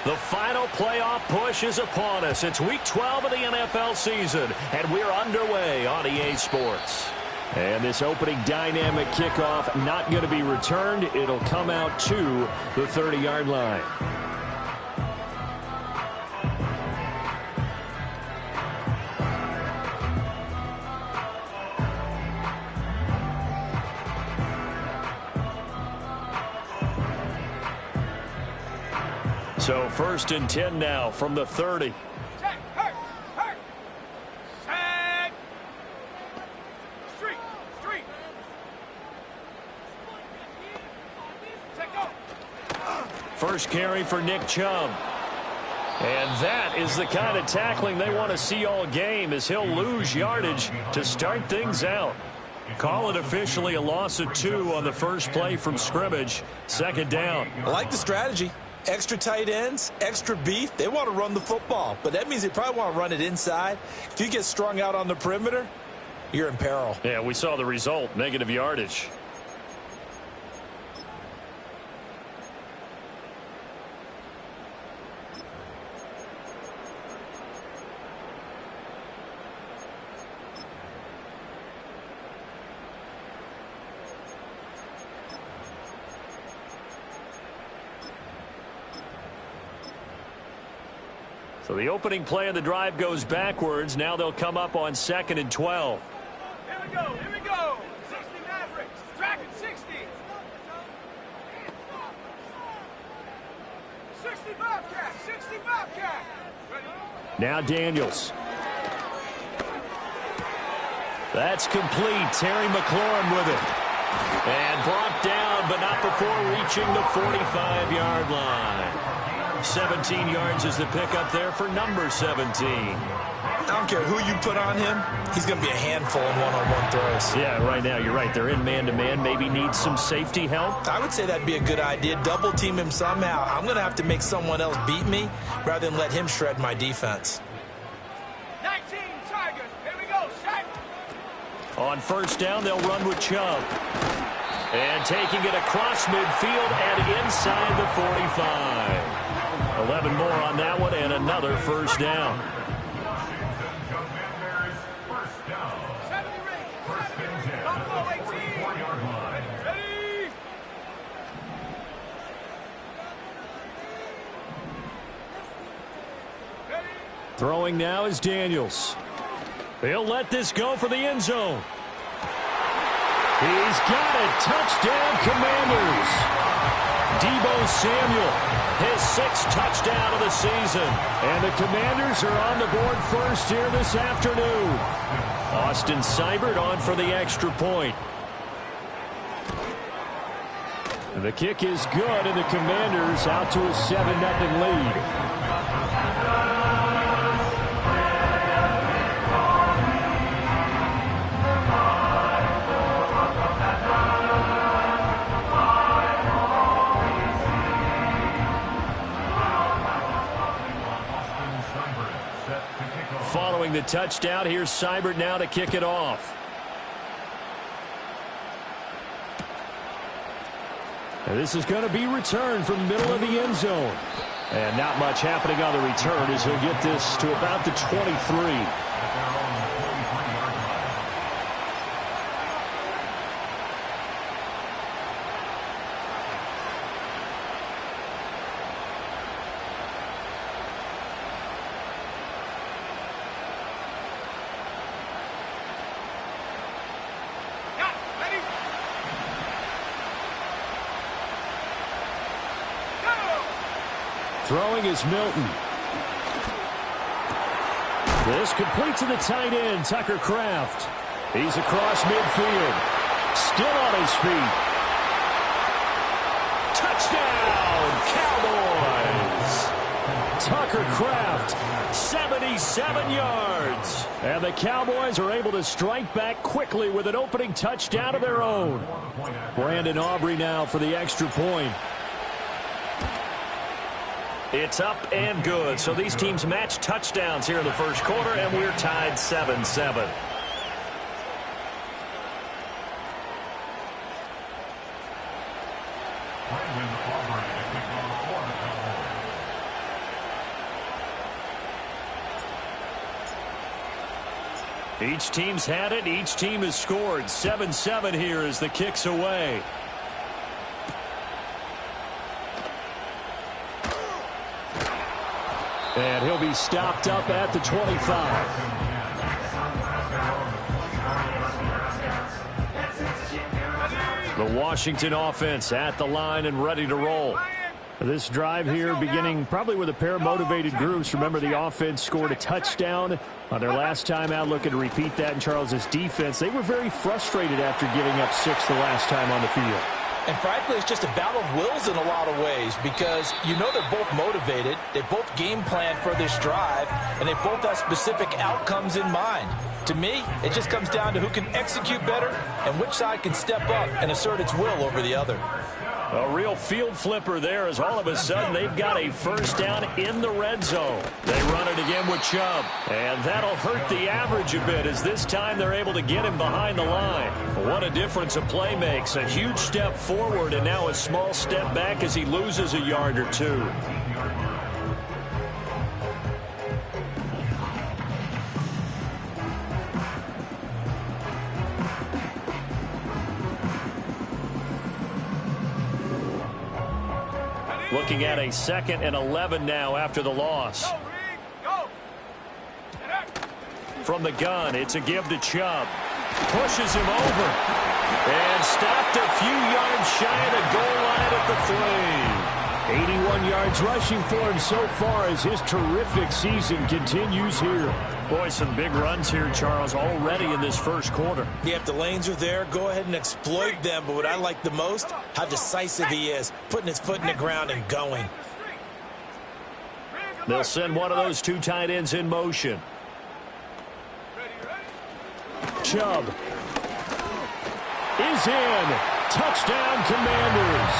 The final playoff push is upon us. It's Week 12 of the NFL season, and we're underway on EA Sports. And this opening dynamic kickoff not going to be returned. It'll come out to the 30-yard line. So 1st and 10 now from the 30. Set, hurt, set. Street. Set, go. First carry for Nick Chubb. And that is the kind of tackling they want to see all game, as he'll lose yardage to start things out. Call it officially a loss of 2 on the first play from scrimmage. 2nd down. I like the strategy. Extra tight ends, extra beef. They want to run the football, but that means they probably want to run it inside. If you get strung out on the perimeter, you're in peril. Yeah, we saw the result, negative yardage. So the opening play of the drive goes backwards. Now they'll come up on 2nd and 12. Here we go. 60 Mavericks. Tracking 60. 60 Bobcat. Ready? Now Daniels. That's complete. Terry McLaurin with it. And brought down, but not before reaching the 45-yard line. 17 yards is the pickup there for number 17. I don't care who you put on him. He's going to be a handful in one-on-one throws. Yeah, right now you're right. They're in man-to-man. Maybe need some safety help. I would say that'd be a good idea. Double team him somehow. I'm going to have to make someone else beat me rather than let him shred my defense. 19 Tigers. Here we go. Shot. On 1st down, they'll run with Chubb. And taking it across midfield and inside the 45. 11 more on that one, and another 1st down. Throwing now is Daniels. He'll let this go for the end zone. He's got it. Touchdown, Commanders. Deebo Samuel, his 6th touchdown of the season. And the Commanders are on the board first here this afternoon. Austin Seibert on for the extra point. And the kick is good, and the Commanders out to a 7-0 lead. Following the touchdown, here's Seibert now to kick it off. And this is going to be returned from the middle of the end zone. And not much happening on the return as he'll get this to about the 23. Throwing is Milton. This complete to the tight end, Tucker Kraft. He's across midfield. Still on his feet. Touchdown, Cowboys! Tucker Kraft, 77 yards. And the Cowboys are able to strike back quickly with an opening touchdown of their own. Brandon Aubrey now for the extra point. It's up and good. So these teams match touchdowns here in the first quarter, and we're tied 7-7. Each team's had it. Each team has scored. 7-7 here as the kick's away. And he'll be stopped up at the 25. The Washington offense at the line and ready to roll. This drive here beginning probably with a pair of motivated groups. Remember, the offense scored a touchdown on their last time out. Looking to repeat that in Charles's defense. They were very frustrated after giving up 6 the last time on the field. And frankly, it's just a battle of wills in a lot of ways because you know they're both motivated. They both game plan for this drive, and they both have specific outcomes in mind. To me, it just comes down to who can execute better and which side can step up and assert its will over the other. A real field flipper there as all of a sudden they've got a first down in the red zone. They run it again with Chubb. And that'll hurt the average a bit as this time they're able to get him behind the line. What a difference a play makes. A huge step forward and now a small step back as he loses a yard or two. Looking at a 2nd and 11 now after the loss. From the gun, it's a give to Chubb. Pushes him over. And stopped a few yards shy of the goal line at the 3. 81 yards rushing for him so far as his terrific season continues here. Boy, some big runs here, Charles, already in this first quarter. Yeah, if the lanes are there, go ahead and exploit them. But what I like the most, how decisive he is, putting his foot in the ground and going. They'll send one of those 2 tight ends in motion. Chubb is in. Touchdown, Commanders.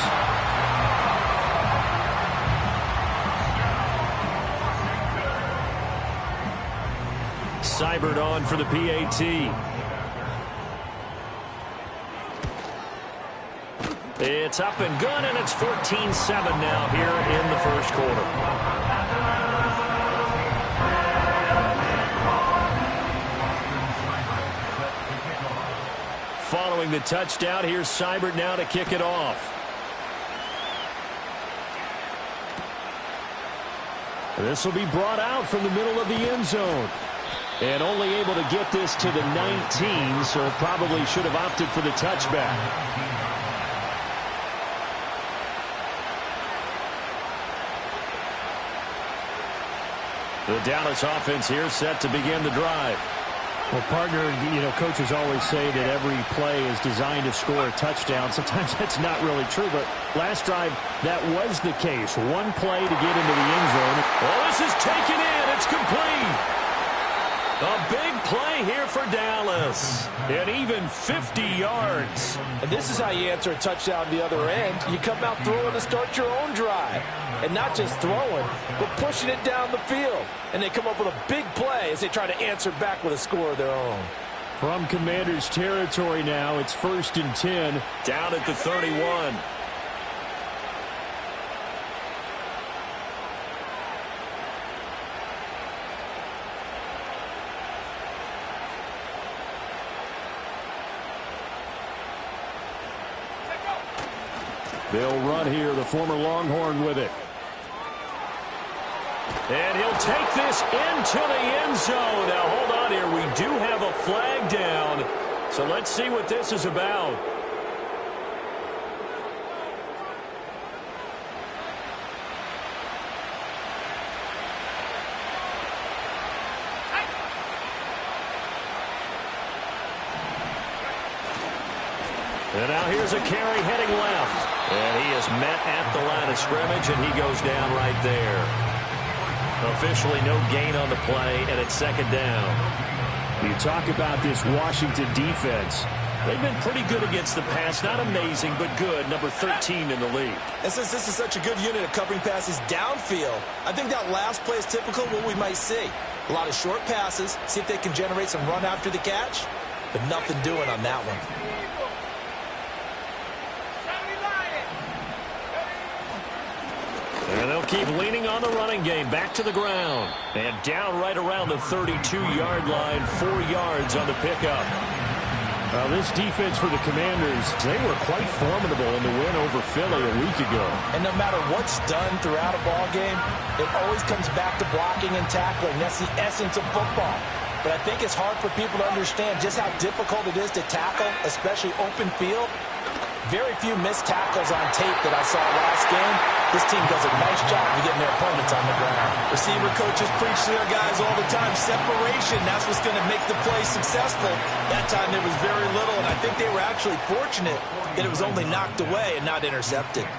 Seibert on for the PAT. It's up and good, and it's 14-7 now here in the first quarter. Following the touchdown, here's Seibert now to kick it off. This will be brought out from the middle of the end zone. And only able to get this to the 19, so probably should have opted for the touchback. The Dallas offense here set to begin the drive. Well, partner, you know, coaches always say that every play is designed to score a touchdown. Sometimes that's not really true, but last drive, that was the case. One play to get into the end zone. Oh, this is taken in. It's complete. A big play here for Dallas. And even 50 yards. And this is how you answer a touchdown the other end. You come out throwing to start your own drive. And not just throwing, but pushing it down the field. And they come up with a big play as they try to answer back with a score of their own. From Commanders territory now, it's 1st and 10. Down at the 31. They'll run here, the former Longhorn with it. And he'll take this into the end zone. Now, hold on here. We do have a flag down. So let's see what this is about. And now here's a carry heading left. And he is met at the line of scrimmage, and he goes down right there. Officially no gain on the play, and it's 2nd down. You talk about this Washington defense. They've been pretty good against the pass. Not amazing, but good. Number 13 in the league. And since this is such a good unit of covering passes downfield, I think that last play is typical of what we might see. A lot of short passes, see if they can generate some run after the catch, but nothing doing on that one. And they'll keep leaning on the running game. Back to the ground. And down right around the 32-yard line. 4 yards on the pickup. This defense for the Commanders, they were quite formidable in the win over Philly a week ago. And no matter what's done throughout a ball game, it always comes back to blocking and tackling. That's the essence of football. But I think it's hard for people to understand just how difficult it is to tackle, especially open field. Very few missed tackles on tape that I saw last game. This team does a nice job of getting their opponents on the ground. Receiver coaches preach to their guys all the time. Separation, that's what's going to make the play successful. That time there was very little, and I think they were actually fortunate that it was only knocked away and not intercepted.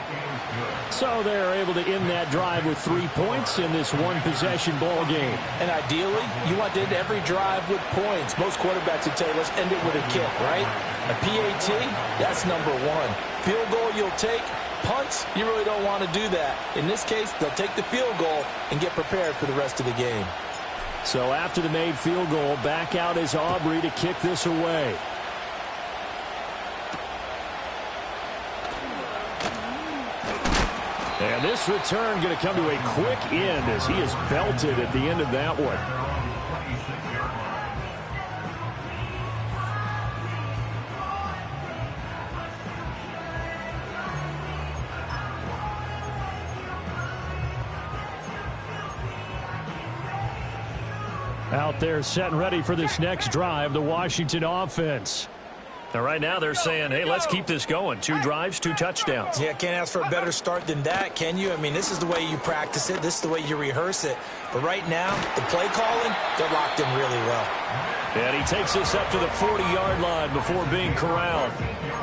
So they're able to end that drive with 3 points in this one-possession ball game. And ideally, you want to end every drive with points. Most quarterbacks would tell you, let's end it with a kick, right? A PAT, that's number 1. Field goal you'll take. Punts, you really don't want to do that. In this case, they'll take the field goal and get prepared for the rest of the game. So after the made field goal, back out is Aubrey to kick this away. And this return going to come to a quick end as he is belted at the end of that one. Out there set and ready for this next drive, the Washington offense. Now, right now they're saying, hey, let's keep this going. 2 drives, 2 touchdowns. Yeah, can't ask for a better start than that, can you? I mean, this is the way you practice it. This is the way you rehearse it. But right now, the play calling, they're locked in really well. And he takes this up to the 40-yard line before being corralled.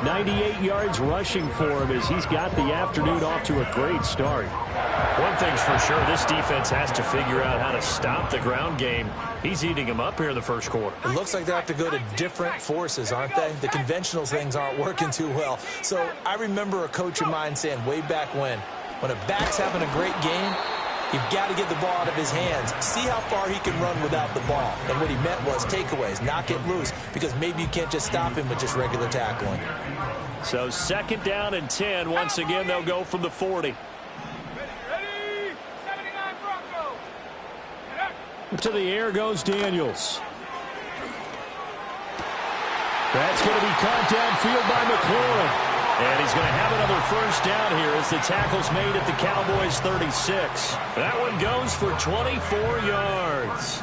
98 yards rushing for him as he's got the afternoon off to a great start. One thing's for sure, this defense has to figure out how to stop the ground game. He's eating them up here in the first quarter. It looks like they have to go to different forces, aren't they? The conventional things aren't working too well. So I remember a coach of mine saying way back when a back's having a great game, you've got to get the ball out of his hands. See how far he can run without the ball. And what he meant was takeaways, knock it loose, because maybe you can't just stop him with just regular tackling. So 2nd down and 10. Once again, they'll go from the 40. Ready? 79 Broncos. To the air goes Daniels. That's going to be caught downfield by McLaurin. And he's going to have another first down here as the tackle's made at the Cowboys 36. That one goes for 24 yards.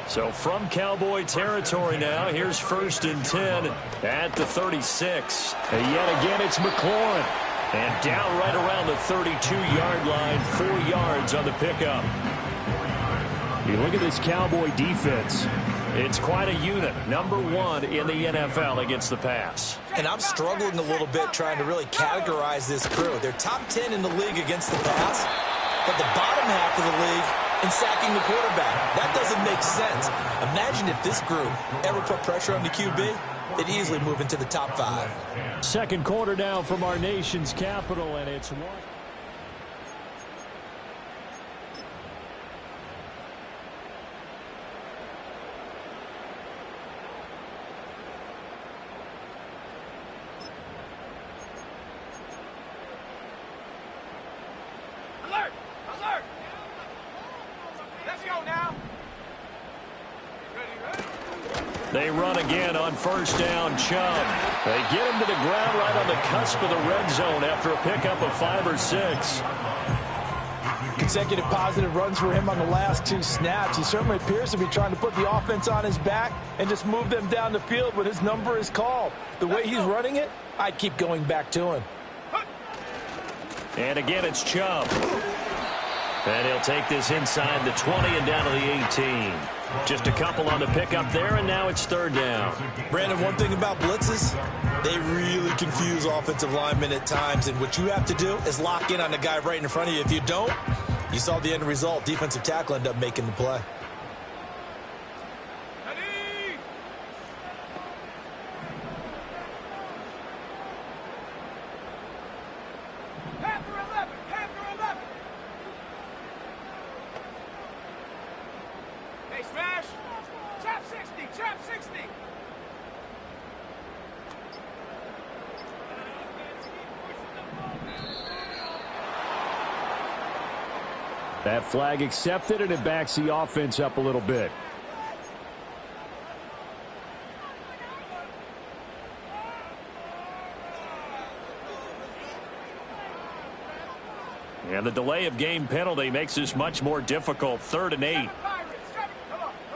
So from Cowboy territory now, here's 1st and 10 at the 36. And yet again, it's McLaurin. And down right around the 32-yard line, 4 yards on the pickup. You look at this Cowboy defense. It's quite a unit. Number 1 in the NFL against the pass. And I'm struggling a little bit trying to really categorize this crew. They're top 10 in the league against the pass, but the bottom half of the league in sacking the quarterback. That doesn't make sense. Imagine if this group ever put pressure on the QB, they'd easily move into the top 5. Second quarter now from our nation's capital, and it's 1. Alert! Alert! Let's go now. Ready? They run again on 1st down. Chubb. They get him to the ground right on the cusp of the red zone after a pickup of 5 or 6. Consecutive positive runs for him on the last 2 snaps. He certainly appears to be trying to put the offense on his back and just move them down the field when his number is called. The way he's running it, I'd keep going back to him. And again, it's Chubb. And he'll take this inside the 20 and down to the 18. Just a couple on the pickup there, and now it's 3rd down. Brandon, one thing about blitzes, they really confuse offensive linemen at times, and what you have to do is lock in on the guy right in front of you. If you don't, you saw the end result. Defensive tackle ended up making the play. Ready? Panther 11! Panther 11! Hey, smash! Trap 60! Trap 60! That flag accepted, and it backs the offense up a little bit. And the delay of game penalty makes this much more difficult. 3rd and 8. Come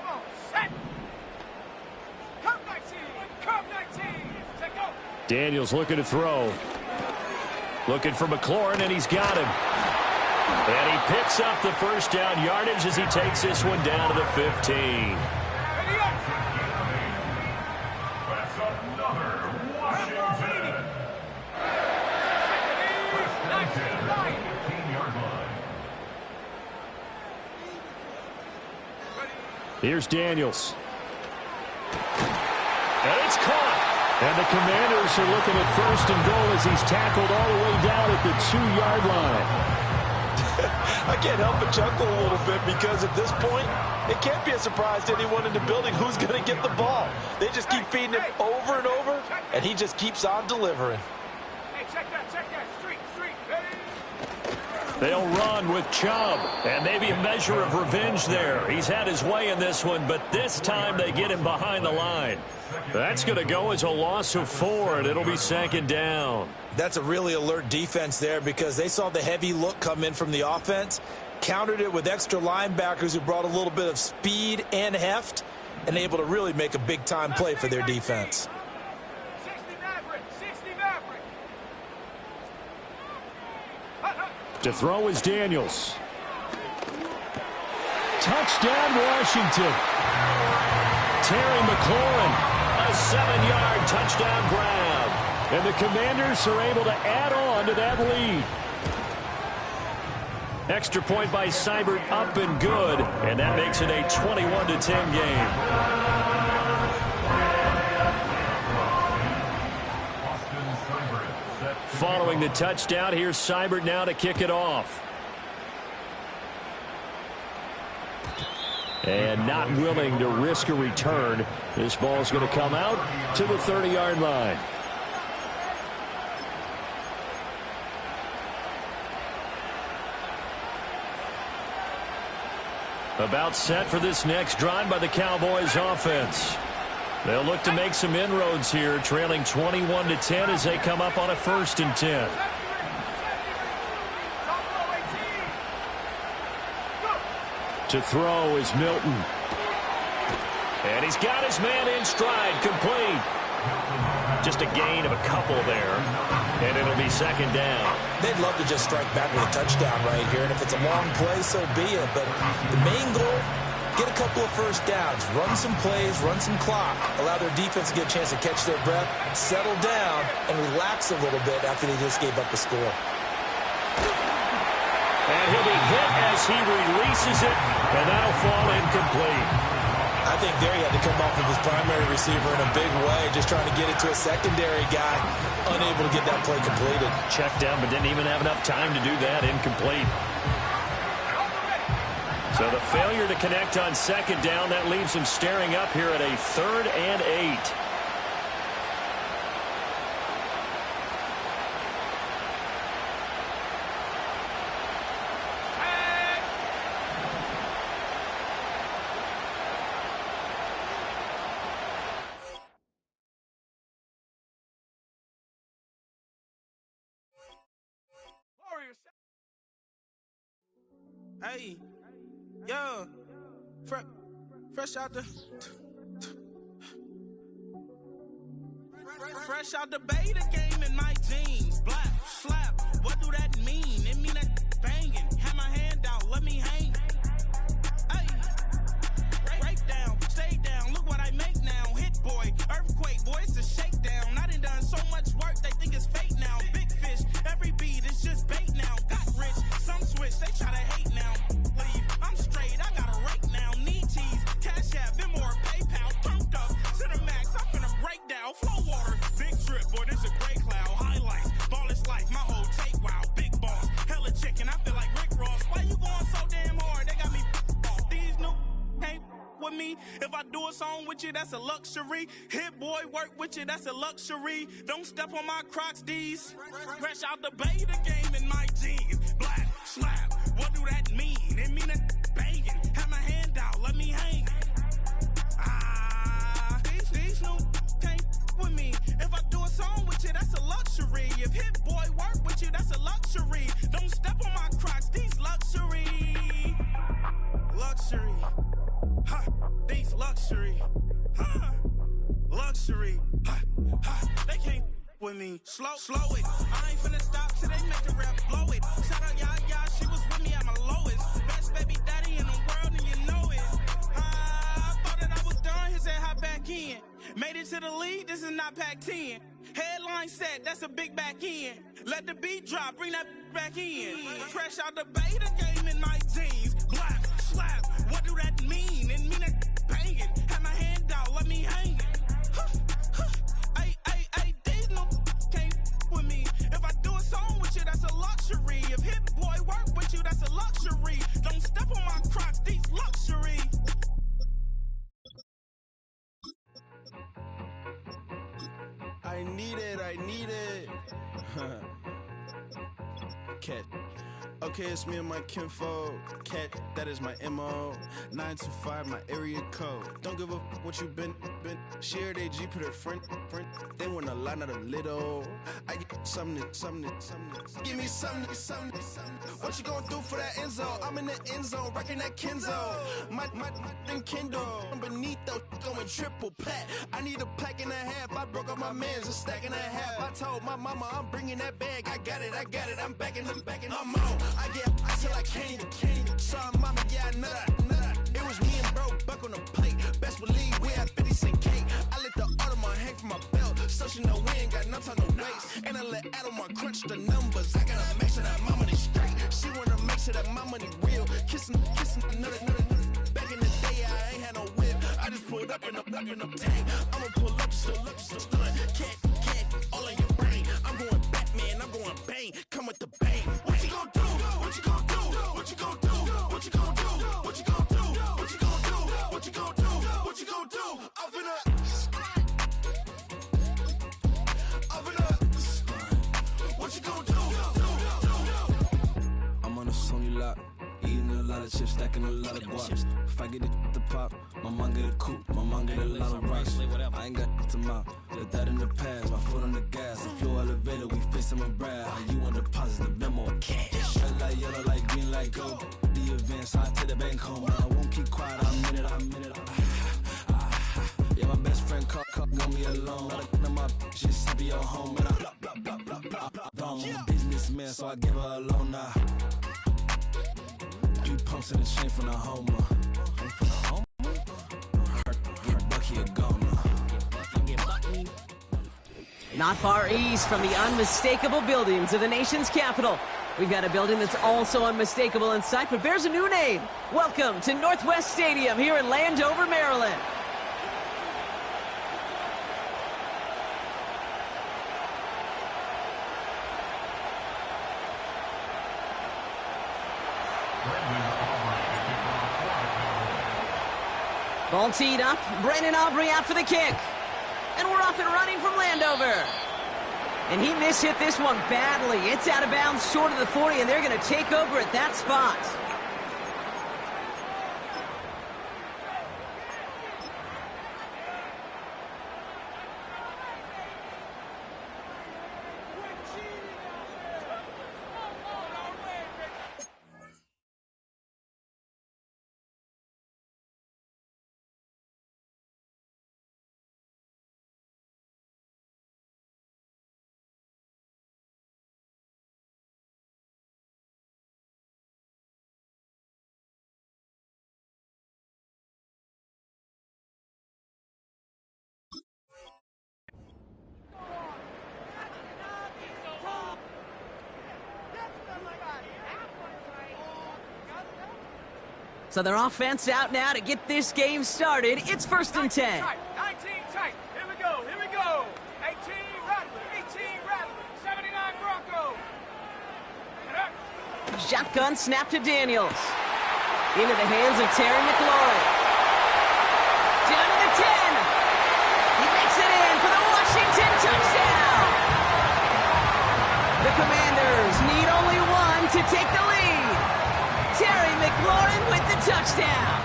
on, set. Come 19. Take go. Daniels looking to throw. Looking for McLaurin, and he's got him. And he picks up the first down yardage as he takes this one down to the 15. Here's Daniels. And it's caught. And the Commanders are looking at 1st and goal as he's tackled all the way down at the 2-yard line. I can't help but chuckle a little bit because at this point, it can't be a surprise to anyone in the building who's going to get the ball. They just keep feeding him over and over, and he just keeps on delivering. Hey, check that. Street. Ready? They'll run with Chubb, and maybe a measure of revenge there. He's had his way in this one, but this time they get him behind the line. That's going to go as a loss of 4, and it'll be 2nd down. That's a really alert defense there because they saw the heavy look come in from the offense, countered it with extra linebackers who brought a little bit of speed and heft, and able to really make a big-time play for their defense. 60 Maverick. To throw is Daniels. Touchdown, Washington. Terry McLaurin, a 7-yard touchdown grab. And the Commanders are able to add on to that lead. Extra point by Seibert up and good, and that makes it a 21-10 game. Following the touchdown, here's Seibert now to kick it off. And not willing to risk a return. This ball's going to come out to the 30-yard line. About set for this next drive by the Cowboys offense. They'll look to make some inroads here, trailing 21-10 as they come up on a 1st and 10. To throw is Milton. And he's got his man in stride, complete. Just a gain of a couple there, and it'll be 2nd down. They'd love to just strike back with a touchdown right here, and if it's a long play, so be it. But the main goal, get a couple of 1st downs, run some plays, run some clock, allow their defense to get a chance to catch their breath, settle down, and relax a little bit after they just gave up the score. And he'll be hit as he releases it, and that'll fall incomplete. I think there he had to come off of his primary receiver in a big way, just trying to get it to a secondary guy, unable to get that play completed. Checked down, but didn't even have enough time to do that. Incomplete. So the failure to connect on 2nd down, that leaves him staring up here at a 3rd and 8. Hey, yo, fresh out the beta game in my jeans. Black, slap, what do that mean? It mean that banging. Have my hand out, let me hang. Hey, break down, stay down, look what I make now. Hit boy, earthquake, boy, it's a shakedown. I done so much work, they think it's fake now. Big fish, every beat is just bait now. Got rich, some switch, they try to hate now. Leave, I'm straight, I got a rake now. Need tease, cash app, then more PayPal. Turned up, Cinemax, I'm finna break down. Flow water, big trip, boy, this a gray cloud. Highlights, ball is life, my whole take, wow. Big boss, hella chicken, I feel like Rick Ross. Why you going so damn hard? They got me off. These new can't with me. If I do a song with you, that's a luxury. Hit boy, work with you, that's a luxury. Don't step on my Crocs, D's. Fresh out the beta game in my jeans. Black, slap, what do that mean? luxury. They can't with me. Slow it. I ain't finna stop till they make the rap blow it. Shout out, y'all, she was with me at my lowest. Best baby daddy in the world, and you know it. I thought that I was done, he said hop back in. Made it to the league, this is not Pac-10. Headline set, that's a big back end. Let the beat drop, bring that back in. Fresh out the beta game in my jeans. Black, slap, what do that mean? It mean that banging. Have my hand out, let me hang it. These no can't with me. If I do a song with you, that's a luxury. If Hit Boy work with you, that's a luxury. Don't step on my Crocs, these luxury. I need it. Cat. Okay, it's me and my kinfolk. Cat, that is my MO. 925, my area code. Don't give a what you been. Shared AG, put her friend. They want a lot, not a little. I get something. Give me something. What you gonna do for that end zone? I'm in the end zone, rocking that Kenzo. My thing Kindle. Beneath though, going triple pack. I need a pack and a half. I broke up my man's a stack and a half. I told my mama I'm bringing that bag. I got it. I'm backing, I'm on. I get ice till I can't. Sorry, mama, yeah, I know that. It was me and bro, buck on the plate. Best believe we had 50 cent cake. I let the Audemars hang from my belt, so she know we ain't got no time to waste. And I let Audemars crunch the numbers. I gotta make sure that my money straight. She wanna make sure that my money real. Kissing another. Back in the day, I ain't had no whip. I just pulled up in the tank. I'ma pull up just to stun. Cat, all in your brain. I'm going Batman, I'm going bang. Come with the bang. What you gonna do? What you gonna do? What you gonna do? What you gonna do? What you gonna do? What you gonna do? What you gonna do? What you gonna do? I'm finna. What you gonna do? I'm on a Sony lot, eating a lot of chips, stacking a lot of guaps. If I get it to pop, my mom get a coupe, my mom get a lot of rocks. I ain't got to mouth, let that in the past. My foot on the gas, the floor elevator, we face them and brad. How you want deposit the memo? Cash. Red light, yellow light, green light, go. The events, I take the bank home. I won't keep quiet, I'm in it. Yeah, my best friend caught want me alone. None of my bitches happy your home, and I blah. I'm a businessman, so I give her a loan now. 3 pumps in the chain from the Homer. Her Bucky a goner. Not far east from the unmistakable buildings of the nation's capital, we've got a building that's also unmistakable in sight, but bears a new name. Welcome to Northwest Stadium here in Landover, Maryland. Ball teed up, Brandon Aubrey out for the kick. And we're off and running from Landover. And he mishit this one badly. It's out of bounds short of the 40, and they're going to take over at that spot. So their offense out now to get this game started. It's 1st and 10. 19 tight. Here we go. 18 Rattler. 79 Bronco. Shotgun snap to Daniels. Into the hands of Terry McLaurin. Down to the 10. He makes it in for the Washington touchdown. The Commanders need only one to take the lead. Terry McLaurin with the touchdown.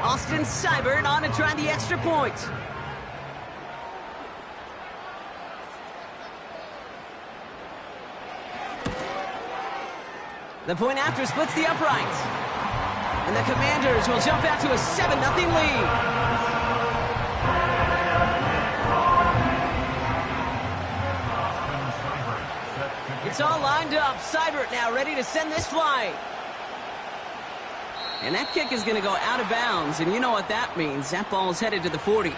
Austin Seibert on to try the extra point. The point after splits the uprights. And the Commanders will jump out to a 7-0 lead. It's all lined up. Seibert now ready to send this flying. And that kick is going to go out of bounds, and you know what that means. That ball is headed to the 40.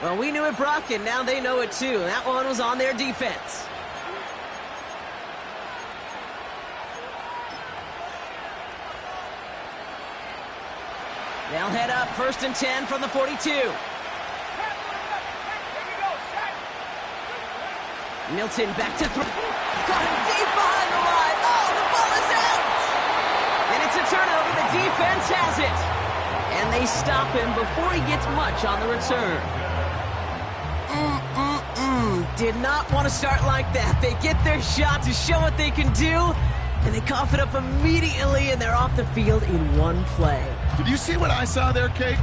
Well, we knew it, Brock, and now they know it too. That one was on their defense. They'll head up 1st and 10 from the 42. Milton back to throw. Got him deep behind the line. Oh, the ball is out! And it's a turnover. The defense has it. And they stop him before he gets much on the return. Did not want to start like that. They get their shot to show what they can do, and they cough it up immediately, and they're off the field in one play. Did you see what I saw there, Kate?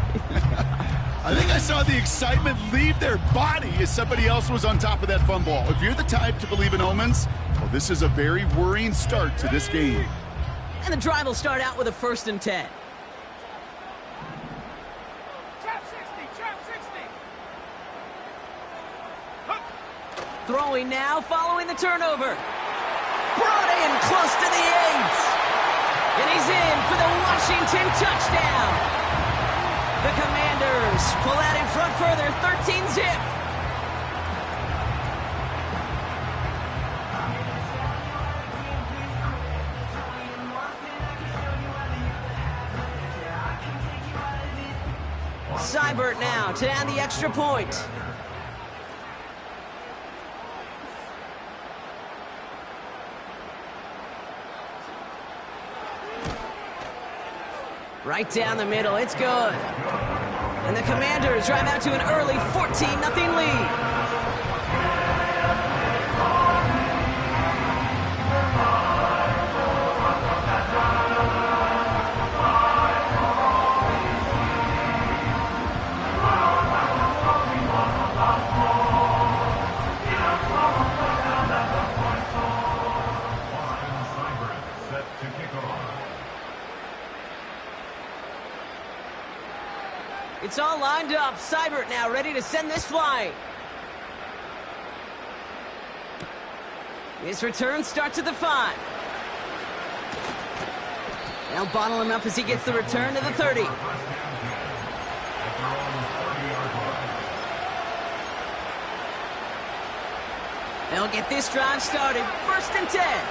I think I saw the excitement leave their body as somebody else was on top of that fun ball. If you're the type to believe in omens, well, this is a very worrying start to this game. And the drive will start out with a 1st and 10. Trap 60. Throwing now, following the turnover. Brought in close to the 8. And he's in for the Washington touchdown. The Commanders pull out in front further, 13-zip. Seibert now to add the extra point. Right down the middle, it's good. And the Commanders drive out to an early 14-0 lead. It's all lined up. Seibert now ready to send this flying. His return starts at the 5. They'll bottle him up as he gets the return to the 30. They'll get this drive started. 1st and 10.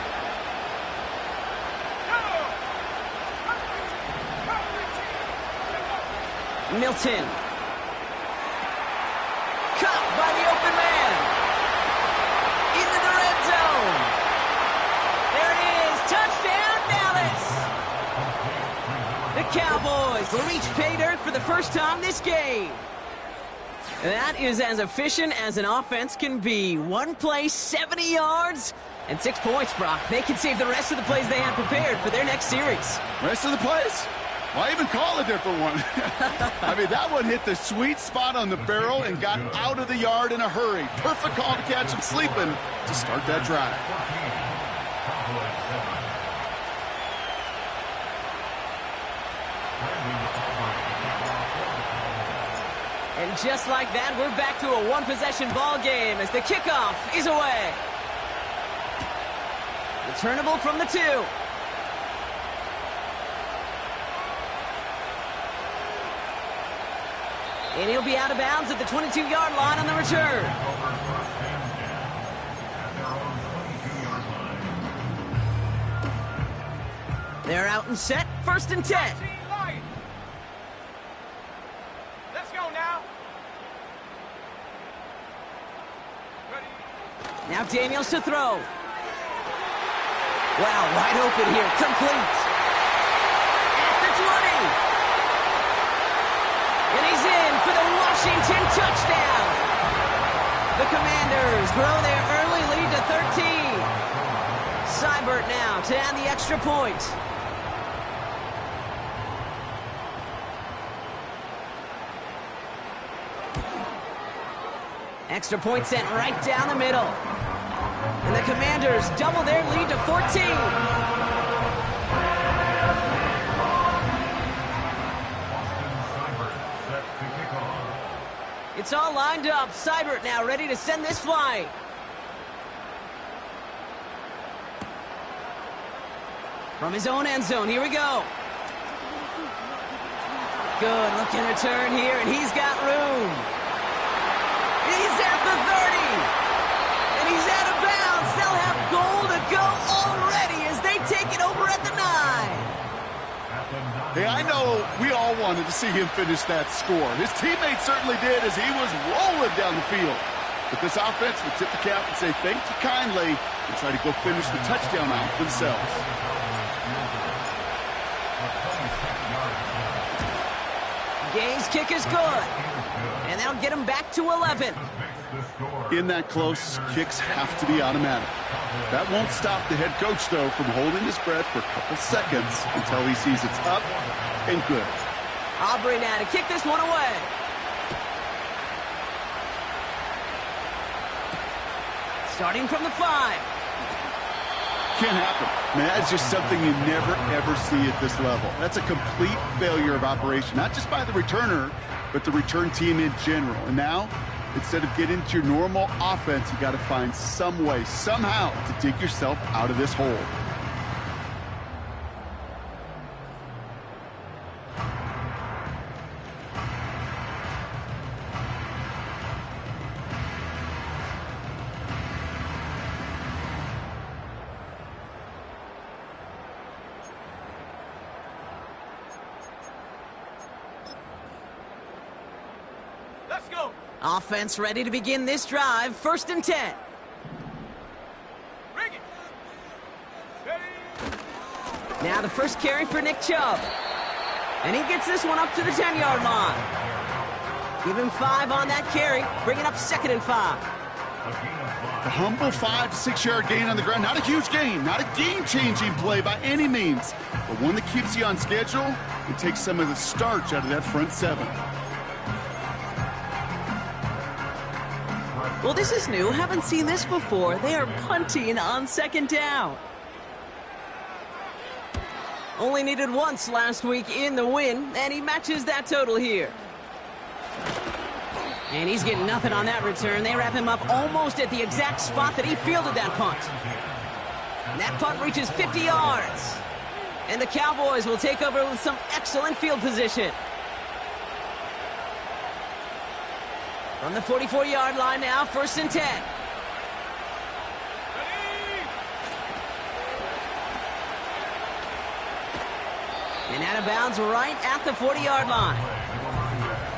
Milton. Caught by the open man. Into the red zone. There it is. Touchdown, Dallas. The Cowboys will reach pay dirt for the first time this game. That is as efficient as an offense can be. One play, 70 yards, and 6 points, Brock. They can save the rest of the plays they have prepared for their next series. Rest of the plays? Why even call a different one? I mean, that one hit the sweet spot on the barrel and got out of the yard in a hurry. Perfect call to catch him sleeping to start that drive. And just like that, we're back to a one-possession ball game as the kickoff is away. Returnable from the 2. And he'll be out of bounds at the 22-yard line on the return. They're out and set. 1st and 10. Let's go now. Now Daniels to throw. Wow, wide open here. Complete. At the 20. And he's in for the Washington touchdown. The Commanders grow their early lead to 13. Seibert now to add the extra point. Extra point sent right down the middle. And the Commanders double their lead to 14. It's all lined up. Seibert now ready to send this flying. From his own end zone, here we go. Good looking return here, and he's got room. He's at the 30. And he's out of bounds. They'll have goal to go already as they take it over at the 9. Hey, I know we all wanted to see him finish that score. His teammates certainly did as he was rolling down the field. But this offense would tip the cap and say thank you kindly and try to go finish the touchdown out themselves. Gay's kick is good. And that'll get him back to 11. In that close, kicks have to be automatic. That won't stop the head coach, though, from holding his breath for a couple seconds until he sees it's up and good. Aubrey now to kick this one away. Starting from the 5. Can't happen. Man, that's just something you never, ever see at this level. That's a complete failure of operation, not just by the returner, but the return team in general. And now, instead of getting to your normal offense, you got to find some way, somehow, to dig yourself out of this hole. Let's go. Offense ready to begin this drive. 1st and 10. Bring it. Ready. Now the first carry for Nick Chubb. And he gets this one up to the 10-yard line. Give him 5 on that carry. Bring it up 2nd and 5. A humble 5 to 6 yard gain on the ground. Not a huge gain, not a game-changing play by any means, but one that keeps you on schedule and takes some of the starch out of that front 7. Well, this is new. Haven't seen this before. They are punting on 2nd down. Only needed once last week in the win, and he matches that total here. And he's getting nothing on that return. They wrap him up almost at the exact spot that he fielded that punt. And that punt reaches 50 yards. And the Cowboys will take over with some excellent field position. From the 44-yard line now, 1st and 10. And out of bounds right at the 40-yard line.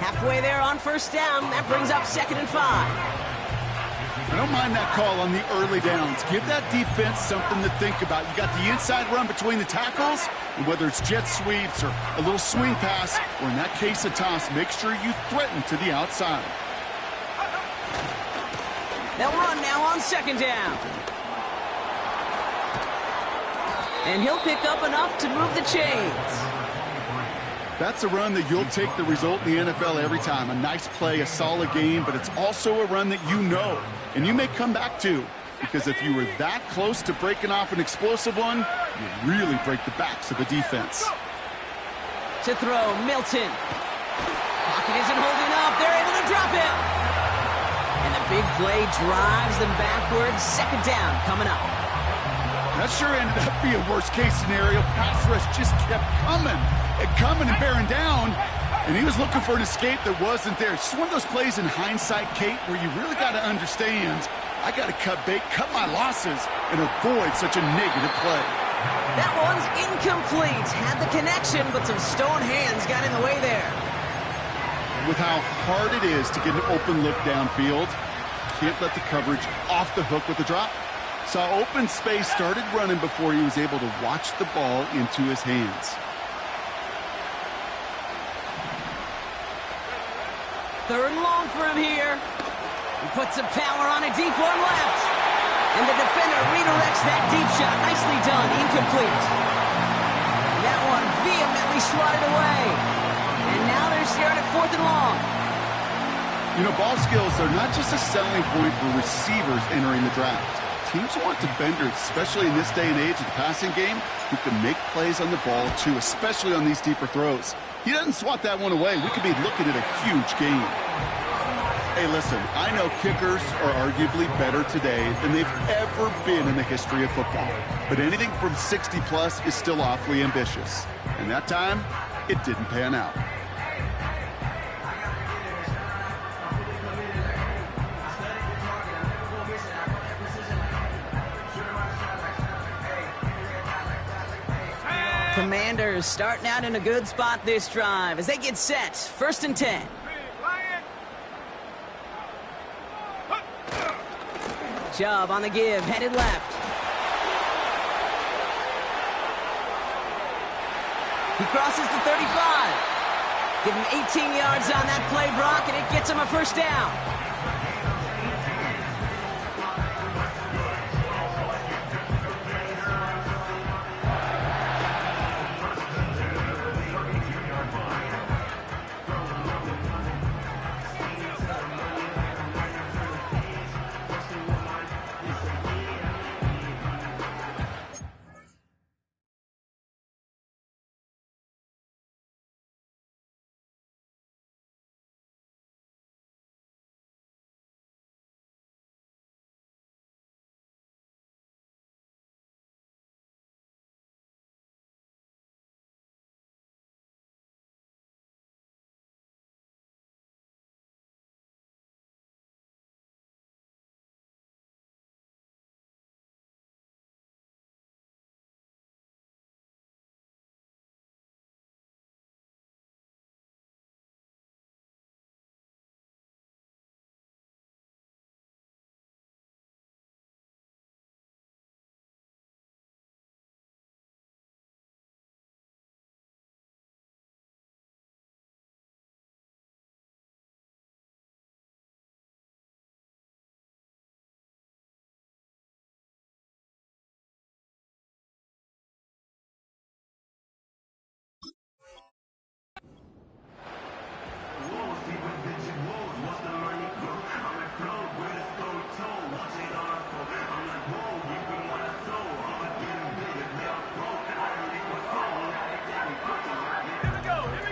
Halfway there on 1st down. That brings up 2nd and 5. I don't mind that call on the early downs. Give that defense something to think about. You got the inside run between the tackles, and whether it's jet sweeps or a little swing pass, or in that case a toss, make sure you threaten to the outside. They'll run now on 2nd down. And he'll pick up enough to move the chains. That's a run that you'll take the result in the NFL every time. A nice play, a solid game, but it's also a run that you know, and you may come back to, because if you were that close to breaking off an explosive one, you really break the backs of the defense. To throw, Milton. Pocket isn't holding up. They're able to drop it. And the big play drives them backwards. 2nd down coming up. That sure ended up being a worst-case scenario. Pass rush just kept coming and bearing down, and he was looking for an escape that wasn't there. It's just one of those plays in hindsight, Kate, where you really got to understand, I got to cut bait, cut my losses, and avoid such a negative play. That one's incomplete. Had the connection, but some stone hands got in the way there. With how hard it is to get an open look downfield, can't let the coverage off the hook with the drop. Saw open space, started running before he was able to watch the ball into his hands. 3rd and long for him here. He puts some power on a deep one left. And the defender redirects that deep shot. Nicely done. Incomplete. That one vehemently swatted away. And now they're staring at 4th and long. You know, ball skills are not just a selling point for receivers entering the draft. Teams want defenders, especially in this day and age of the passing game, who can make plays on the ball, too, especially on these deeper throws. He doesn't swat that one away. We could be looking at a huge game. Hey, listen, I know kickers are arguably better today than they've ever been in the history of football. But anything from 60-plus is still awfully ambitious. And that time, it didn't pan out. Commanders starting out in a good spot this drive as they get set. 1st and 10. Chubb on the give, headed left. He crosses the 35. Give him 18 yards on that play, Brock, and it gets him a 1st down.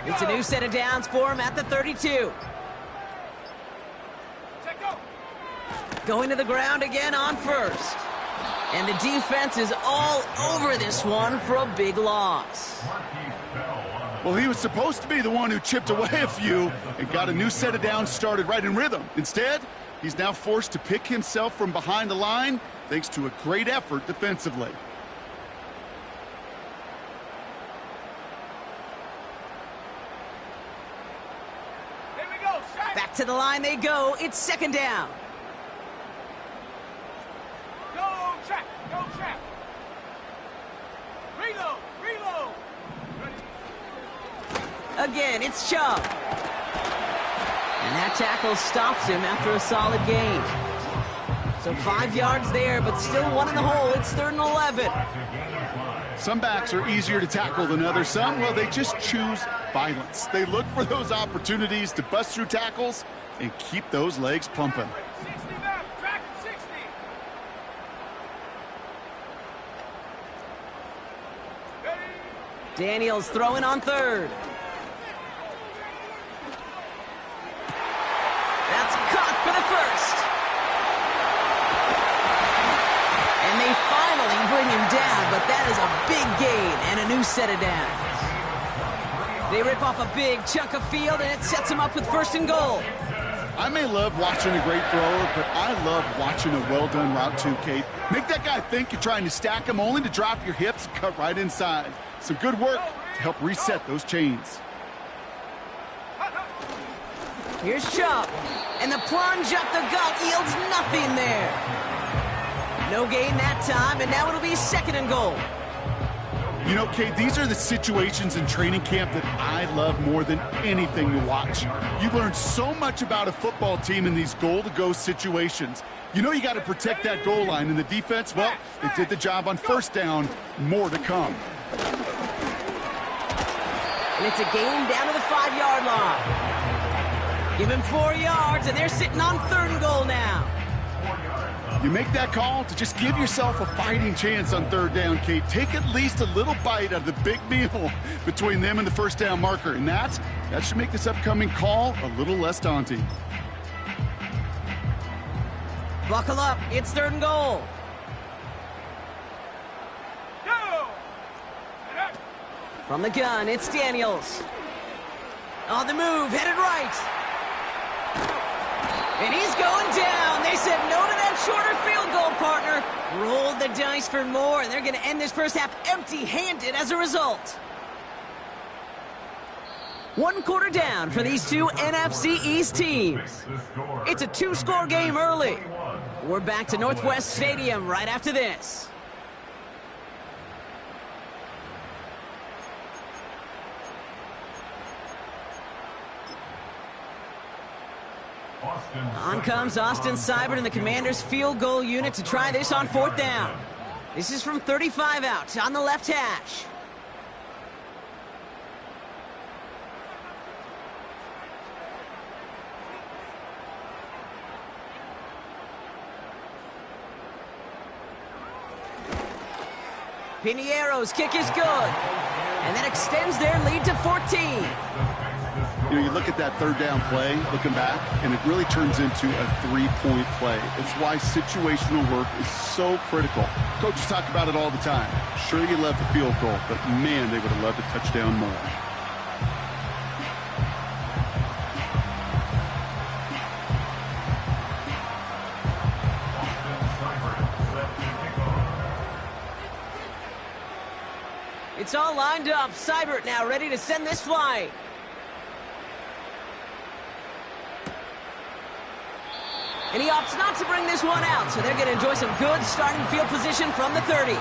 It's a new set of downs for him at the 32. Going to the ground again on 1st. And the defense is all over this one for a big loss. Well, he was supposed to be the one who chipped away a few and got a new set of downs started right in rhythm. Instead, he's now forced to pick himself from behind the line thanks to a great effort defensively. Back to the line they go. It's 2nd down. Go track, go track. Reload, reload. Again, it's Chubb. And that tackle stops him after a solid gain. So 5 yards there, but still 1 in the hole. It's 3rd and 11. Some backs are easier to tackle than others. Some, well, they just choose violence. They look for those opportunities to bust through tackles and keep those legs pumping. 60 left, track 60. Daniels throwing on 3rd. That's caught for the 1st. And they finally bring him down, but that is a big gain and a new set of downs. They rip off a big chunk of field, and it sets him up with 1st and goal. I may love watching a great thrower, but I love watching a well-done route too, Kate. Make that guy think you're trying to stack him only to drop your hips and cut right inside. Some good work to help reset those chains. Here's Chubb, and the plunge up the gut yields nothing there. No gain that time, and now it'll be 2nd and goal. You know, Kate, these are the situations in training camp that I love more than anything to watch. You learn so much about a football team in these goal-to-go situations. You know you got to protect that goal line, and the defense, well, they did the job on 1st down. More to come. And it's a gain down to the 5-yard line. Give him 4 yards, and they're sitting on 3rd and goal now. You make that call to just give yourself a fighting chance on 3rd down, Kate. Take at least a little bite out of the big meal between them and the 1st down marker. And that should make this upcoming call a little less daunting. Buckle up. It's 3rd and goal. Go! From the gun, it's Daniels. On the move, headed right. And he's going down. They said no to that shorter field goal, partner. Rolled the dice for more, and they're going to end this first half empty-handed as a result. 1 quarter down for these two NFC East teams. It's a 2-score game early. We're back to Northwest Stadium right after this. On comes Austin Seibert and the Commanders' field goal unit to try this on 4th down. This is from 35 out on the left hash. Piniero's kick is good, and that extends their lead to 14. You know, you look at that 3rd down play, looking back, and it really turns into a 3-point play. It's why situational work is so critical. Coaches talk about it all the time. Sure, you love the field goal, but man, they would have loved a touchdown more. It's all lined up. Seibert now ready to send this flight. And he opts not to bring this one out, so they're going to enjoy some good starting field position from the 30.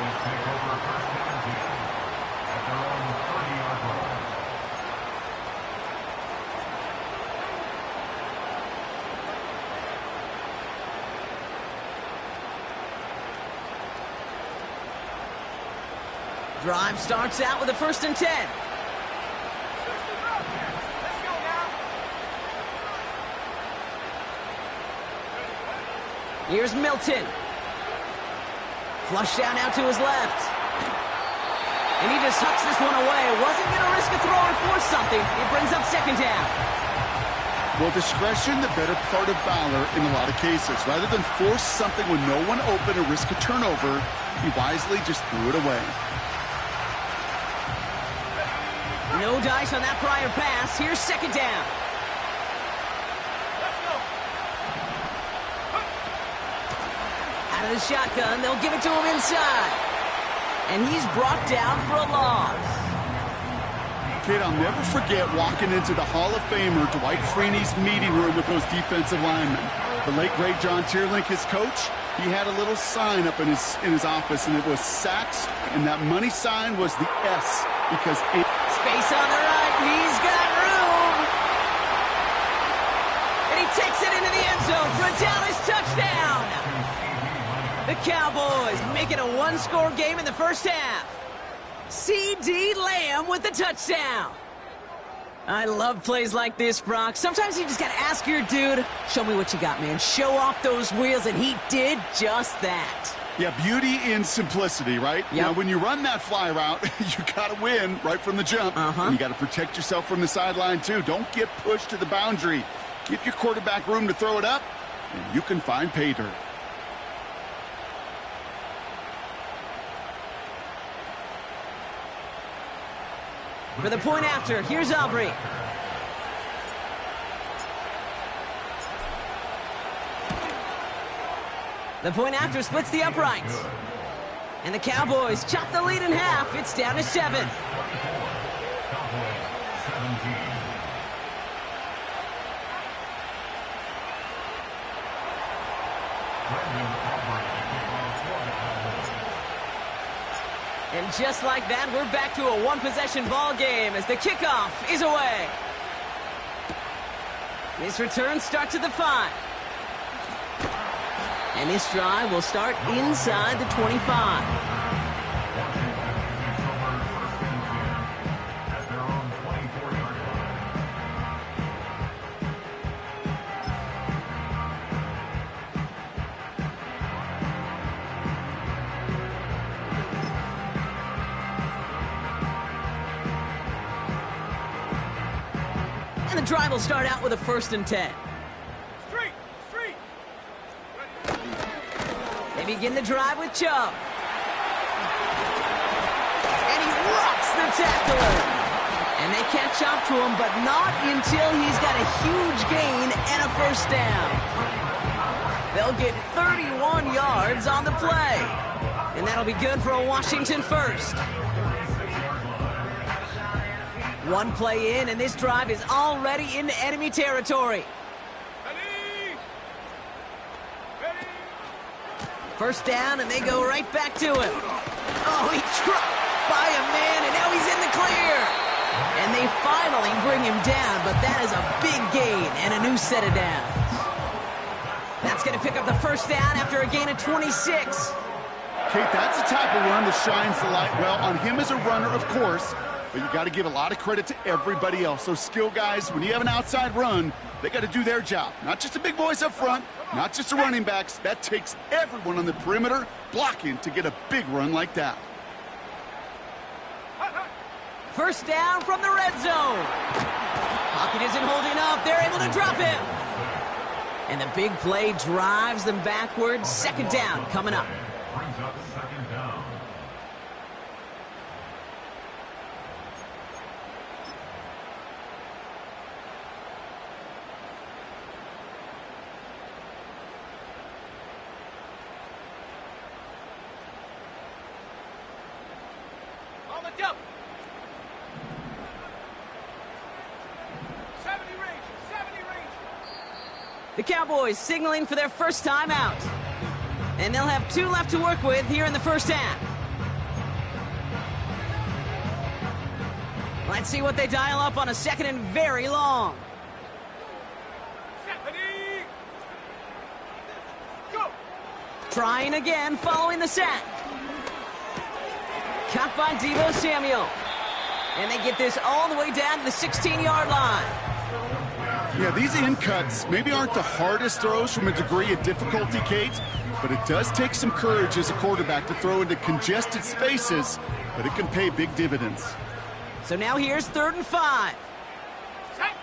Drive starts out with a 1st and 10. Here's Milton. Flush down out to his left. And he just tucks this one away. Wasn't going to risk a throw or force something. It brings up 2nd down. Well, discretion, the better part of valor in a lot of cases. Rather than force something when no one open or risk a turnover, he wisely just threw it away. No dice on that prior pass. Here's 2nd down. Out of the shotgun, they'll give it to him inside. And he's brought down for a loss. Kid, I'll never forget walking into the Hall of Famer Dwight Freeney's meeting room with those defensive linemen. The late, great John Tierlink, his coach, he had a little sign up in his office, and it was sacks, and that money sign was the S, because it... Space on the right, he's got room. And he takes it into the end zone for a Dallas touchdown. The Cowboys make it a 1-score game in the first half. C.D. Lamb with the touchdown. I love plays like this, Brock. Sometimes you just got to ask your dude, show me what you got, man. Show off those wheels, and he did just that. Yeah, beauty in simplicity, right? Yep. Now, when you run that fly route, you got to win right from the jump. And you got to protect yourself from the sideline, too. Don't get pushed to the boundary. Give your quarterback room to throw it up, and you can find pay dirt. For the point after, here's Aubrey. The point after splits the uprights. And the Cowboys chop the lead in half. It's down to 7. And just like that, we're back to a one-possession ball game as the kickoff is away. This return starts at the 5. And this drive will start inside the 25. And the drive will start out with a 1st and 10. Street! begin the drive with Chubb. And he rocks the tackler. And they catch up to him, but not until he's got a huge gain and a first down. They'll get 31 yards on the play. And that'll be good for a Washington first. One play in, and this drive is already into enemy territory. First down, and they go right back to him. Oh, he dropped by a man, and now he's in the clear. And they finally bring him down, but that is a big gain and a new set of downs. That's going to pick up the first down after a gain of 26. Kate, that's the type of run that shines the light well on him as a runner, of course, but you got to give a lot of credit to everybody else. Those skill guys, when you have an outside run, they got to do their job. Not just a big voice up front, not just the running backs. That takes everyone on the perimeter blocking to get a big run like that. First down from the red zone. Pocket isn't holding up. They're able to drop him. And the big play drives them backwards. Second down coming up. Brings up second down. On the jump. 70 range. 70 range. The Cowboys signaling for their first time out. And they'll have 2 left to work with here in the first half. Let's see what they dial up on a second and very long. Stephanie. Go. Trying again following the sack. Caught by Deebo Samuel. And they get this all the way down to the 16-yard line. Yeah, these in cuts maybe aren't the hardest throws from a degree of difficulty, Kate, but it does take some courage as a quarterback to throw into congested spaces, but it can pay big dividends. So now here's 3rd and 5. Set.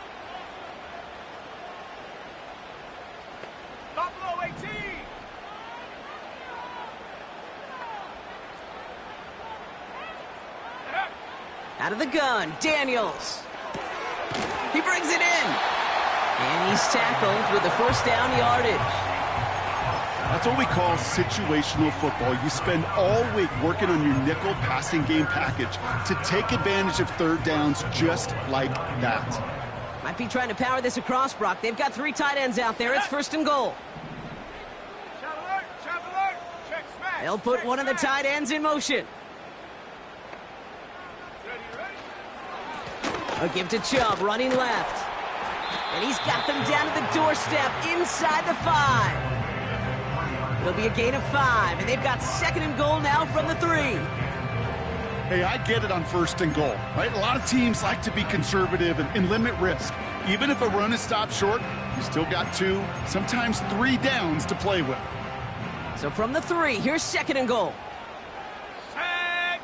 Buffalo 18. Out of the gun, Daniels. He brings it in. And he's tackled with the first down yardage. That's what we call situational football. You spend all week working on your nickel passing game package to take advantage of third downs just like that. Might be trying to power this across, Brock. They've got 3 tight ends out there. It's 1st and goal. Shot alert. Shot alert. Check smash. They'll put one of the tight ends in motion. A give to Chubb, running left. And he's got them down to the doorstep inside the 5. It'll be a gain of 5, and they've got 2nd and goal now from the 3. Hey, I get it on 1st and goal, right? A lot of teams like to be conservative and limit risk. Even if a run is stopped short, you still got 2, sometimes 3 downs to play with. So from the 3, here's 2nd and goal. Sack.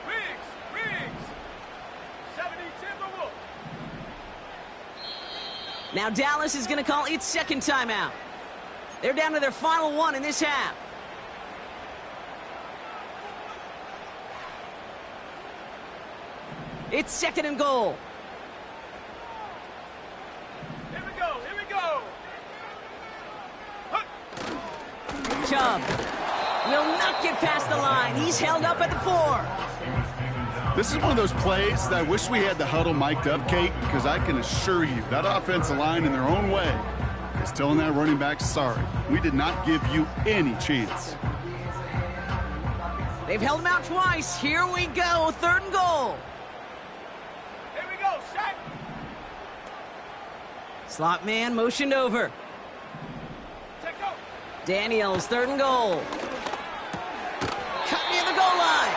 Riggs. 70 Timberwolves. Now Dallas is going to call its 2nd timeout. They're down to their final 1 in this half. It's 2nd and goal. Here we go. Here we go. Chubb will not get past the line. He's held up at the 4. This is one of those plays that I wish we had the huddle mic'd up, Kate, because I can assure you that offensive line in their own way is telling that running back, sorry, we did not give you any chance. They've held him out twice. Here we go, 3rd and goal. Here we go. Sack. Slot man motioned over. Check go. Daniels, 3rd and goal. Cut near the goal line.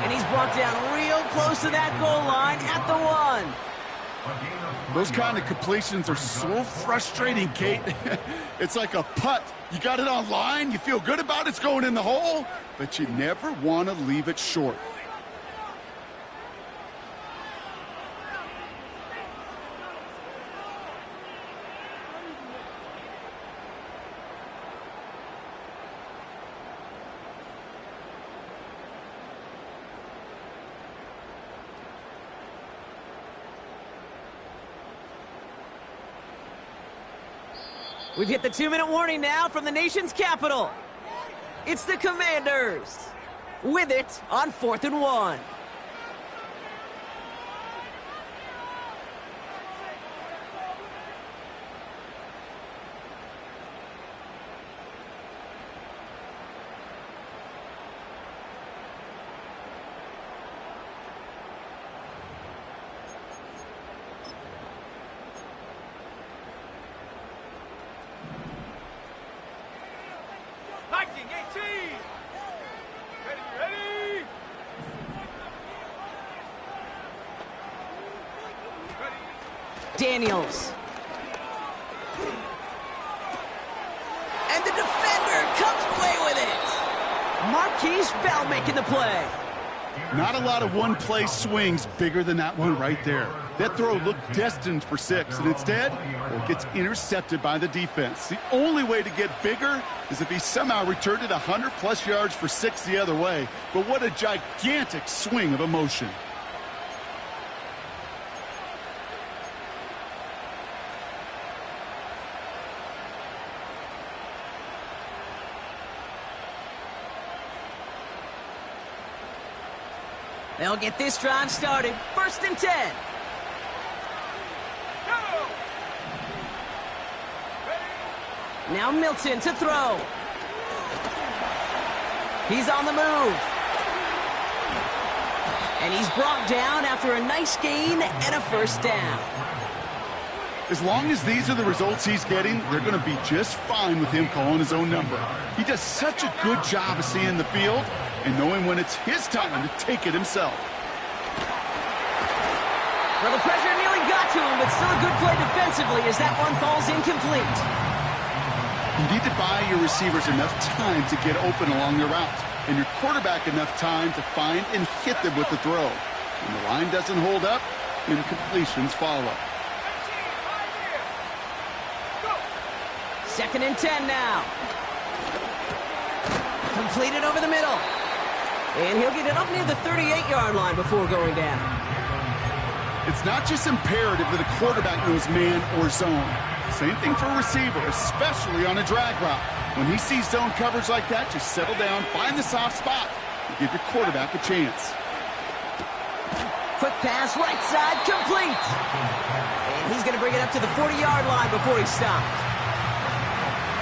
And he's brought down real close to that goal line at the 1. Those kind of completions are so frustrating, Kate. It's like a putt. You got it on line, you feel good about it's going in the hole, but you never want to leave it short. We've hit the 2-minute warning now from the nation's capital. It's the Commanders with it on 4th and 1. Viking 18! Ready? Daniels. And the defender comes away with it. Marquise Bell making the play. Not a lot of one-play swings bigger than that one right there. That throw looked destined for 6, and instead, it gets intercepted by the defense. The only way to get bigger is if he somehow returned it 100-plus yards for 6 the other way. But what a gigantic swing of emotion. They'll get this drive started. 1st and 10. Now Milton to throw. He's on the move. And he's brought down after a nice gain and a 1st down. As long as these are the results he's getting, they're going to be just fine with him calling his own number. He does such a good job of seeing the field and knowing when it's his time to take it himself. Well, the pressure nearly got to him, but still a good play defensively as that one falls incomplete. You need to buy your receivers enough time to get open along their route, and your quarterback enough time to find and hit them with the throw. When the line doesn't hold up, incompletions follow. 2nd and 10 now. Completed over the middle. And he'll get it up near the 38-yard line before going down. It's not just imperative that a quarterback knows man or zone. Same thing for a receiver, especially on a drag route. When he sees zone coverage like that, just settle down, find the soft spot, and give your quarterback a chance. Quick pass, right side, complete. And he's going to bring it up to the 40-yard line before he stops.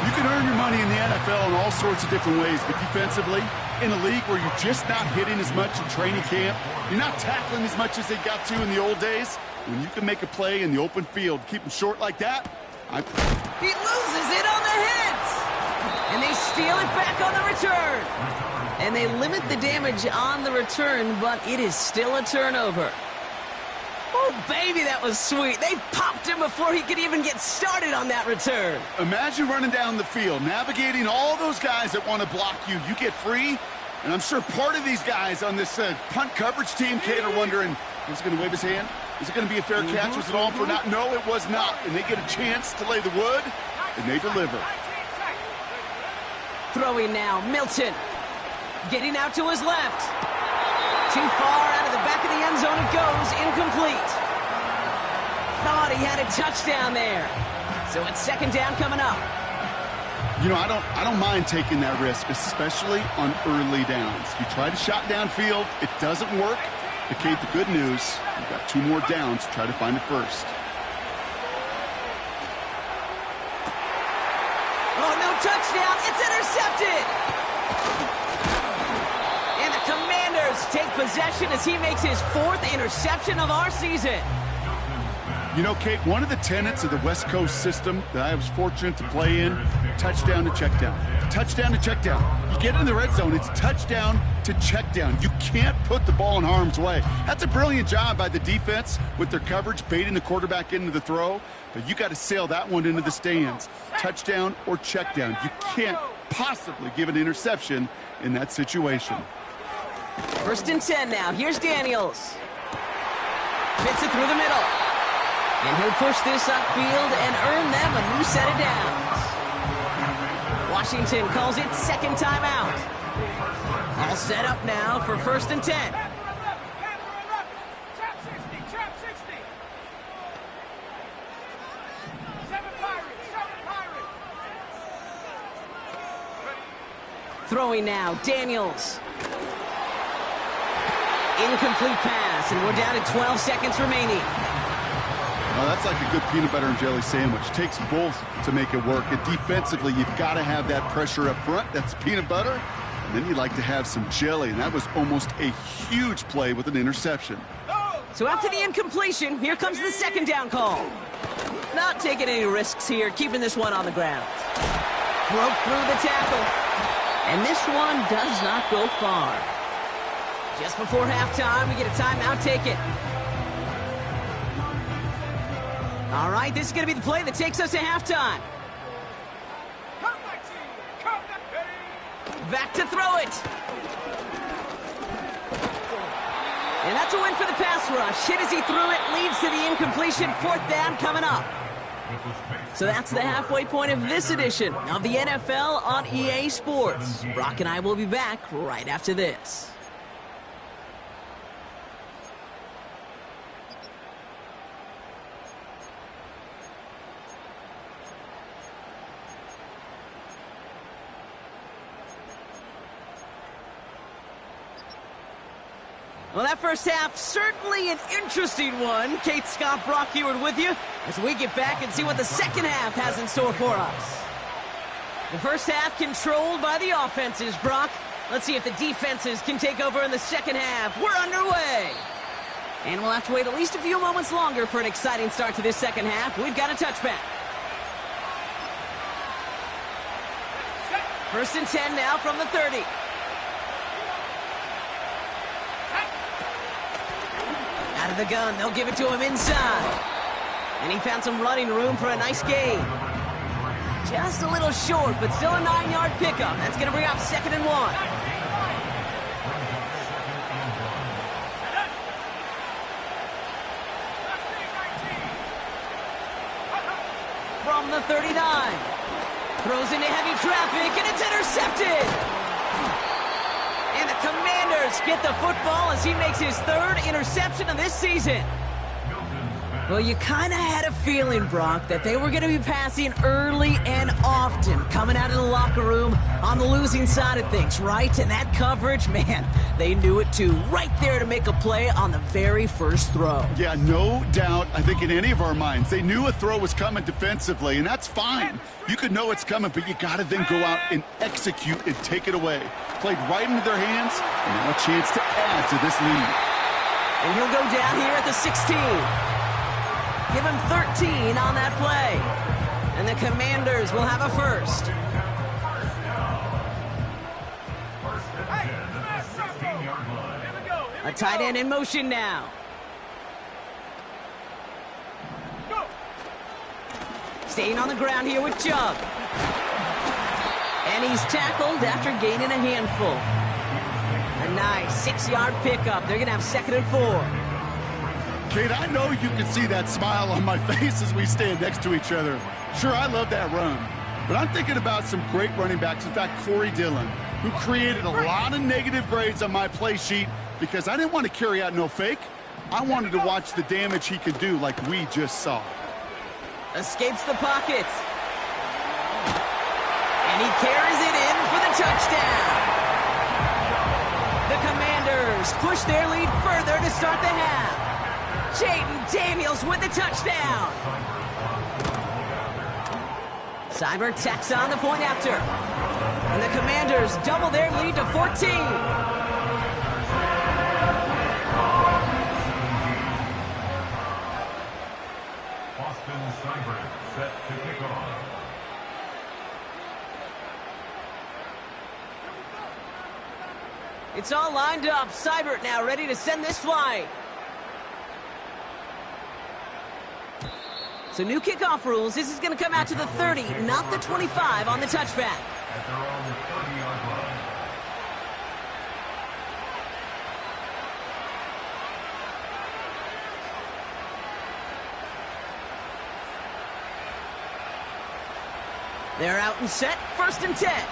You can earn your money in the NFL in all sorts of different ways, but defensively, in a league where you're just not hitting as much in training camp, you're not tackling as much as they got to in the old days, when you can make a play in the open field, keep them short like that, he loses it on the hit! And they steal it back on the return. And they limit the damage on the return, but it is still a turnover. Oh, baby, that was sweet. They popped him before he could even get started on that return. Imagine running down the field, navigating all those guys that want to block you. You get free, and I'm sure part of these guys on this punt coverage team, Kate, are wondering, is he going to wave his hand? Is it going to be a fair catch? Was it all for not? No, it was not. And they get a chance to lay the wood, and they deliver. Throwing now, Milton. Getting out to his left. Too far out of the back of the end zone it goes, incomplete. Thought he had a touchdown there. So it's 2nd down coming up. You know, I don't mind taking that risk, especially on early downs. You try to shot downfield, it doesn't work. But Kate, the good news, you've got 2 more downs to try to find it first. Oh, no touchdown. It's intercepted. And the Commanders take possession as he makes his 4th interception of our season. You know, Kate, one of the tenets of the West Coast system that I was fortunate to play in, touchdown to check down. Touchdown to check down. You get in the red zone, it's touchdown to check down. You can't put the ball in harm's way. That's a brilliant job by the defense with their coverage, baiting the quarterback into the throw. But you got to sail that one into the stands. Touchdown or check down. You can't possibly give an interception in that situation. 1st and 10 now. Here's Daniels. Fits it through the middle. And he'll push this upfield and earn them a new set of downs. Washington calls it 2nd timeout. All set up now for 1st and 10. Trap 60. 7 Pirates. Throwing now, Daniels. Incomplete pass, and we're down to 12 seconds remaining. Well, that's like a good peanut butter and jelly sandwich. Takes both to make it work. And defensively, you've got to have that pressure up front. That's peanut butter. And then you'd like to have some jelly. And that was almost a huge play with an interception. So after the incompletion, here comes the second down call. Not taking any risks here, keeping this one on the ground. Broke through the tackle. And this one does not go far. Just before halftime, we get a timeout taken. All right, this is going to be the play that takes us to halftime. Back to throw it. And that's a win for the pass rush. Hit as he threw it, leads to the incompletion. Fourth down coming up. So that's the halfway point of this edition of the NFL on EA Sports. Brock and I will be back right after this. Well, that first half, certainly an interesting one. Kate, Scott, Brock Eward with you as we get back and see what the second half has in store for us. The first half controlled by the offenses, Brock. Let's see if the defenses can take over in the second half. We're underway. And we'll have to wait at least a few moments longer for an exciting start to this second half. We've got a touchback. First and 10 now from the 30. Out of the gun, they'll give it to him inside. And he found some running room for a nice gain. Just a little short, but still a 9-yard pickup. That's going to bring up 2nd and 1. From the 39. Throws into heavy traffic, and it's intercepted. And the Commanders get the football as he makes his 3rd interception of this season. Well, you kind of had a feeling, Brock, that they were going to be passing early and often, coming out of the locker room on the losing side of things, right? And that coverage, man, they knew it too. Right there to make a play on the very first throw. Yeah, no doubt. I think in any of our minds, they knew a throw was coming defensively, and that's fine. You could know it's coming, but you got to then go out and execute and take it away. Played right into their hands, and now a chance to add to this lead. And he'll go down here at the 16. Give him 13 on that play. And the Commanders will have a first. A tight end in motion now. Staying on the ground here with Chubb. And he's tackled after gaining a handful. A nice 6-yard pickup. They're going to have 2nd and 4. Kate, I know you can see that smile on my face as we stand next to each other. Sure, I love that run. But I'm thinking about some great running backs. In fact, Corey Dillon, who created a lot of negative grades on my play sheet because I didn't want to carry out no fake. I wanted to watch the damage he could do like we just saw. Escapes the pocket. And he carries it in for the touchdown. The Commanders push their lead further to start the half. Jaden Daniels with the touchdown. Seibert tacks on the point after. And the Commanders double their lead to 14. Austin Seibert set to kick off. It's all lined up. Seibert now ready to send this flying. So new kickoff rules. This is going to come out to the 30, not the 25 on the touchback. At their own 30-yard line. They're out and set. 1st and 10.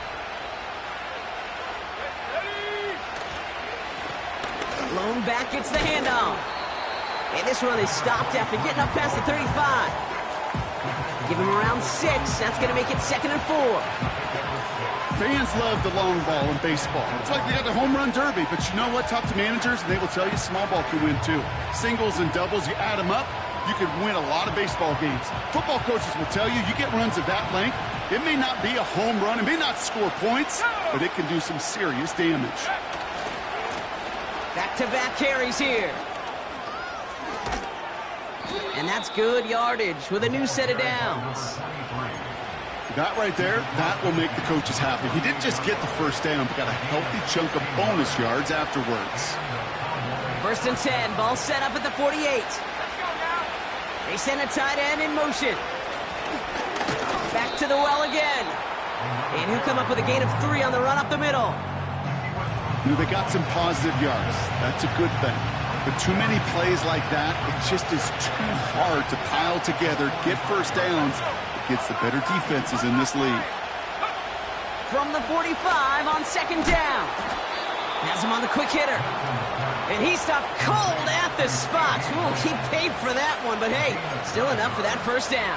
Lone back gets the handoff. And this one is stopped after getting up past the 35. Give him around 6. That's going to make it 2nd and 4. Fans love the long ball in baseball. It's like they got the home run derby, but you know what? Talk to managers, and they will tell you small ball can win too. Singles and doubles, you add them up, you can win a lot of baseball games. Football coaches will tell you, you get runs of that length, it may not be a home run, it may not score points, but it can do some serious damage. Back-to-back carries here. And that's good yardage with a new set of downs. That right there, that will make the coaches happy. He didn't just get the first down, but got a healthy chunk of bonus yards afterwards. 1st and 10, ball set up at the 48. They send a tight end in motion. Back to the well again. And he'll come up with a gain of 3 on the run up the middle. You know, they got some positive yards. That's a good thing. But too many plays like that, it just is too hard to pile together, get first downs against the better defenses in this league. From the 45 on 2nd down. Has him on the quick hitter. And he stopped cold at the spot. Ooh, he paid for that one, but hey, still enough for that first down.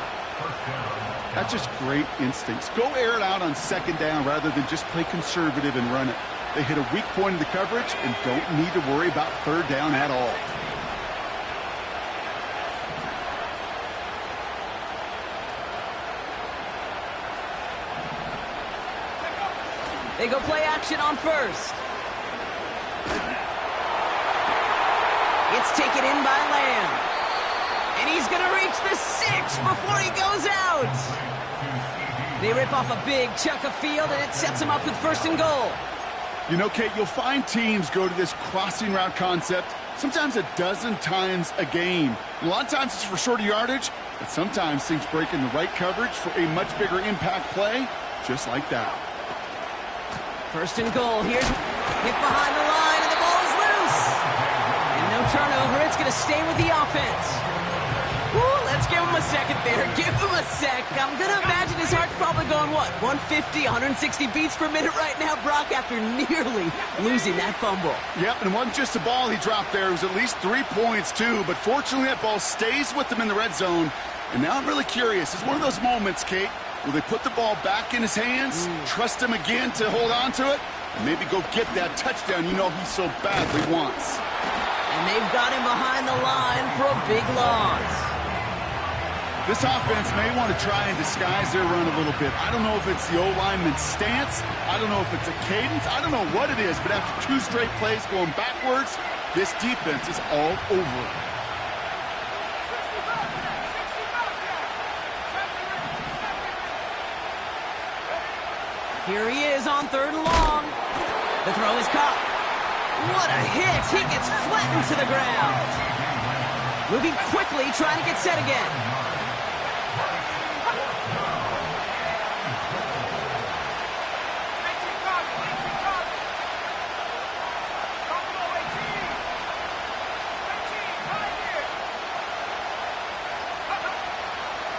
That's just great instincts. Go air it out on 2nd down rather than just play conservative and run it. They hit a weak point in the coverage and don't need to worry about 3rd down at all. They go play action on 1st. It's taken in by Lamb. And he's going to reach the 6 before he goes out. They rip off a big chunk of field, and it sets him up with 1st and goal. You know, Kate, you'll find teams go to this crossing route concept sometimes a dozen times a game. And a lot of times it's for shorter yardage, but sometimes things break in the right coverage for a much bigger impact play, just like that. 1st and goal. Here's hit behind the line, and the ball is loose. And no turnover. It's going to stay with the offense. Woo, let's give him a second there. Give him a sec. I'm going to imagine his heart's probably going, what, 150, 160 beats per minute right now, Brock, after nearly losing that fumble. Yep, and it wasn't just a ball he dropped there. It was at least 3 points, too. But fortunately, that ball stays with him in the red zone. And now I'm really curious. It's one of those moments, Kate, will they put the ball back in his hands, trust him again to hold on to it, and maybe go get that touchdown you know he so badly wants. And they've got him behind the line for a big loss. This offense may want to try and disguise their run a little bit. I don't know if it's the O-lineman's stance. I don't know if it's a cadence. I don't know what it is, but after 2 straight plays going backwards, this defense is all over it. Here he is on 3rd and long. The throw is caught. What a hit. He gets flattened to the ground. Moving quickly, trying to get set again.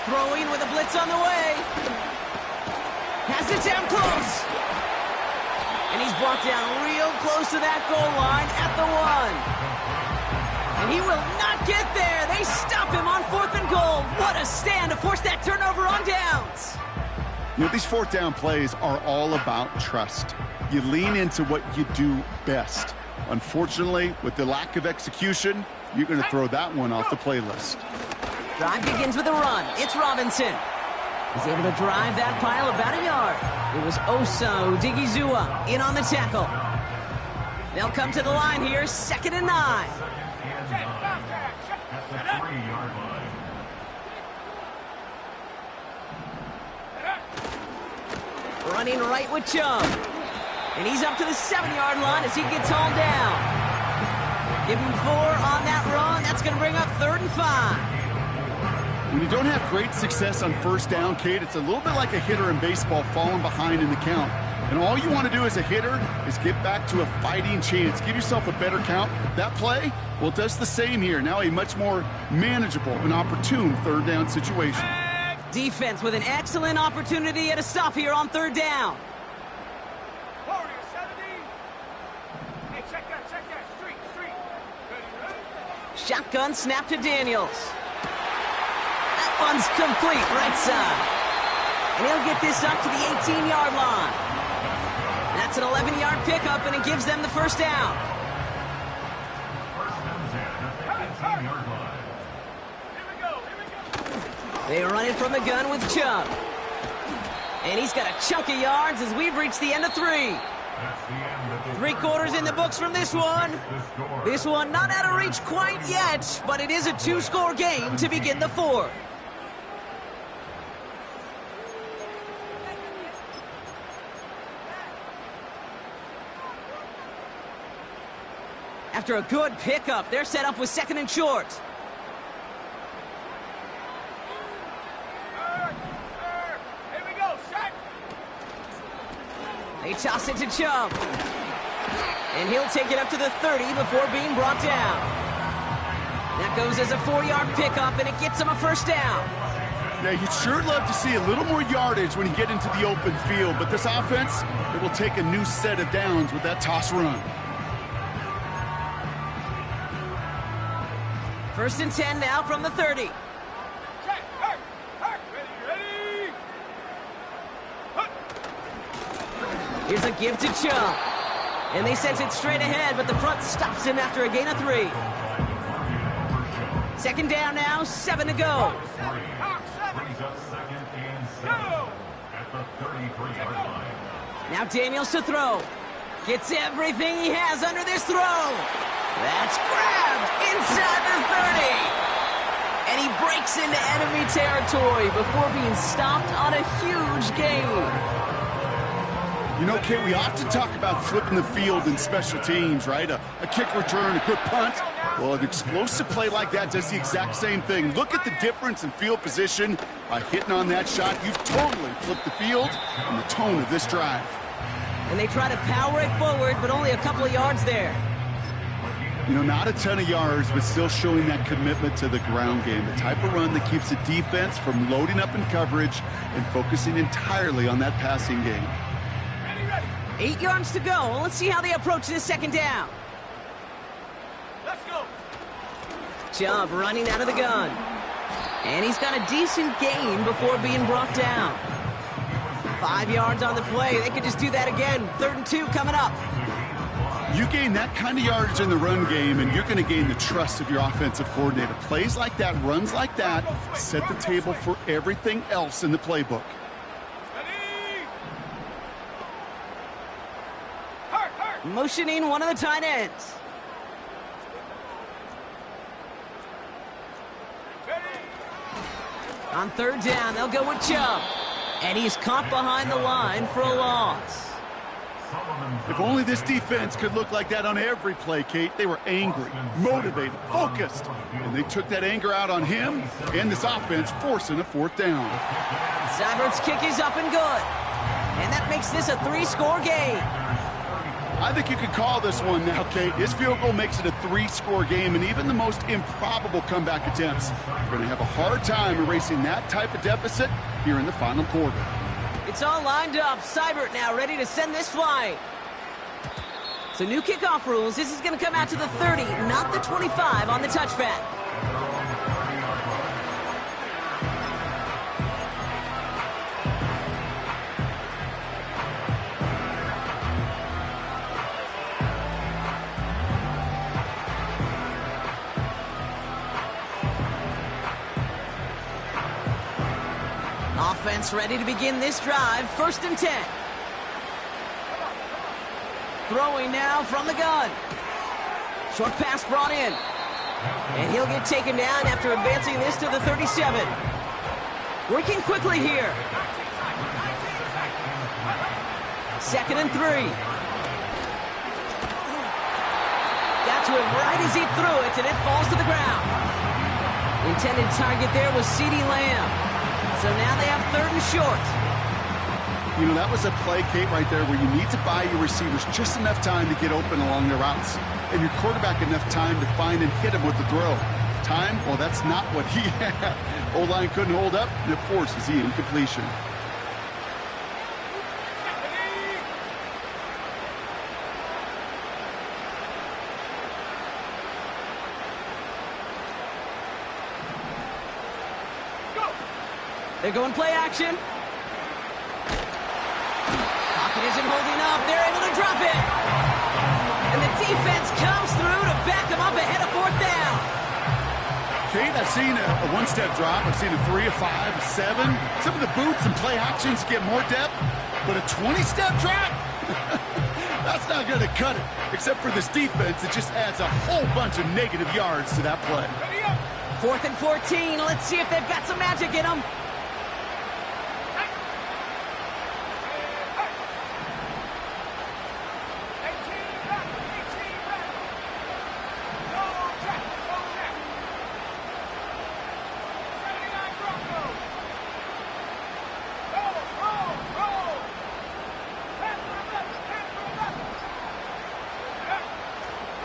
Throwing with a blitz on the way. Has it down close. And he's brought down real close to that goal line at the 1. And he will not get there. They stop him on 4th and goal. What a stand to force that turnover on downs. You know, these 4th down plays are all about trust. You lean into what you do best. Unfortunately, with the lack of execution, you're going to throw that one off the playlist. Drive begins with a run. It's Robinson. He's able to drive that pile about a yard. It was Oso Digizua in on the tackle. They'll come to the line here, 2nd and 9. Running right with Chubb. And he's up to the 7-yard line as he gets hauled down. Give him 4 on that run. That's going to bring up 3rd and 5. When you don't have great success on 1st down, Kate, it's a little bit like a hitter in baseball falling behind in the count. And all you want to do as a hitter is get back to a fighting chance. Give yourself a better count. That play, well, it does the same here. Now a much more manageable and opportune 3rd down situation. Defense with an excellent opportunity at a stop here on 3rd down. Hey, check that. Street. Shotgun snap to Daniels. That one's complete, right side. And he'll get this up to the 18-yard line. That's an 11-yard pickup, and it gives them the first down. They run it from the gun with Chubb. And he's got a chunk of yards as we've reached the end of 3. 3 quarters in the books from this one. This one not out of reach quite yet, but it is a 2-score game to begin the 4th. After a good pickup, they're set up with 2nd and short. Here we go, shot. They toss it to Chubb. And he'll take it up to the 30 before being brought down. That goes as a 4-yard pickup, and it gets him a first down. Yeah, you'd sure love to see a little more yardage when you get into the open field, but this offense, it will take a new set of downs with that toss run. 1st and 10 now from the 30. Check, ready. Here's a give to Chubb. And they sent it straight ahead, but the front stops him after a gain of 3. 2nd down now, 7 to go. Now Daniels to throw. Gets everything he has under this throw. That's grabbed inside the 30. And he breaks into enemy territory before being stopped on a huge gain. You know, Kate, we often talk about flipping the field in special teams, right? A kick return, a good punt. Well, an explosive play like that does the exact same thing. Look at the difference in field position. By hitting on that shot, you've totally flipped the field and the tone of this drive. And they try to power it forward, but only a couple of yards there. You know, not a ton of yards, but still showing that commitment to the ground game. The type of run that keeps the defense from loading up in coverage and focusing entirely on that passing game. 8 yards to go. Let's see how they approach this 2nd down. Let's go. Chubb running out of the gun. And he's got a decent gain before being brought down. 5 yards on the play. They could just do that again. 3rd and 2 coming up. You gain that kind of yardage in the run game, and you're going to gain the trust of your offensive coordinator. Plays like that, runs like that, set the table for everything else in the playbook. Motioning one of the tight ends. On 3rd down, they'll go with Chubb. And he's caught behind the line for a loss. If only this defense could look like that on every play, Kate. They were angry, motivated, focused. And they took that anger out on him and this offense, forcing a 4th down. Seibert's kick is up and good. And that makes this a 3-score game. I think you could call this one now, Kate. His field goal makes it a 3-score game, and even the most improbable comeback attempts are going to have a hard time erasing that type of deficit here in the final quarter. It's all lined up. Seibert now ready to send this flying. So new kickoff rules. This is going to come out to the 30, not the 25 on the touchback. Offense ready to begin this drive. 1st and 10. Throwing now from the gun. Short pass brought in. And he'll get taken down after advancing this to the 37. Working quickly here. 2nd and 3. Got to him right as he threw it, and it falls to the ground. Intended target there was CeeDee Lamb. So now they have 3rd and short. You know, that was a play, Kate, right there where you need to buy your receivers just enough time to get open along their routes. And your quarterback enough time to find and hit him with the throw. Time? Well, that's not what he had. O-line couldn't hold up, and it forces the incompletion. They're going play action. Pocket Pocket isn't holding up. They're able to drop it. And the defense comes through to back them up ahead of fourth down. Kate, I've seen a one-step drop. I've seen a 3, a 5, a 7. Some of the boots and play actions get more depth, but a 20-step drop? That's not going to cut it. Except for this defense, it just adds a whole bunch of negative yards to that play. 4th and 14. Let's see if they've got some magic in them.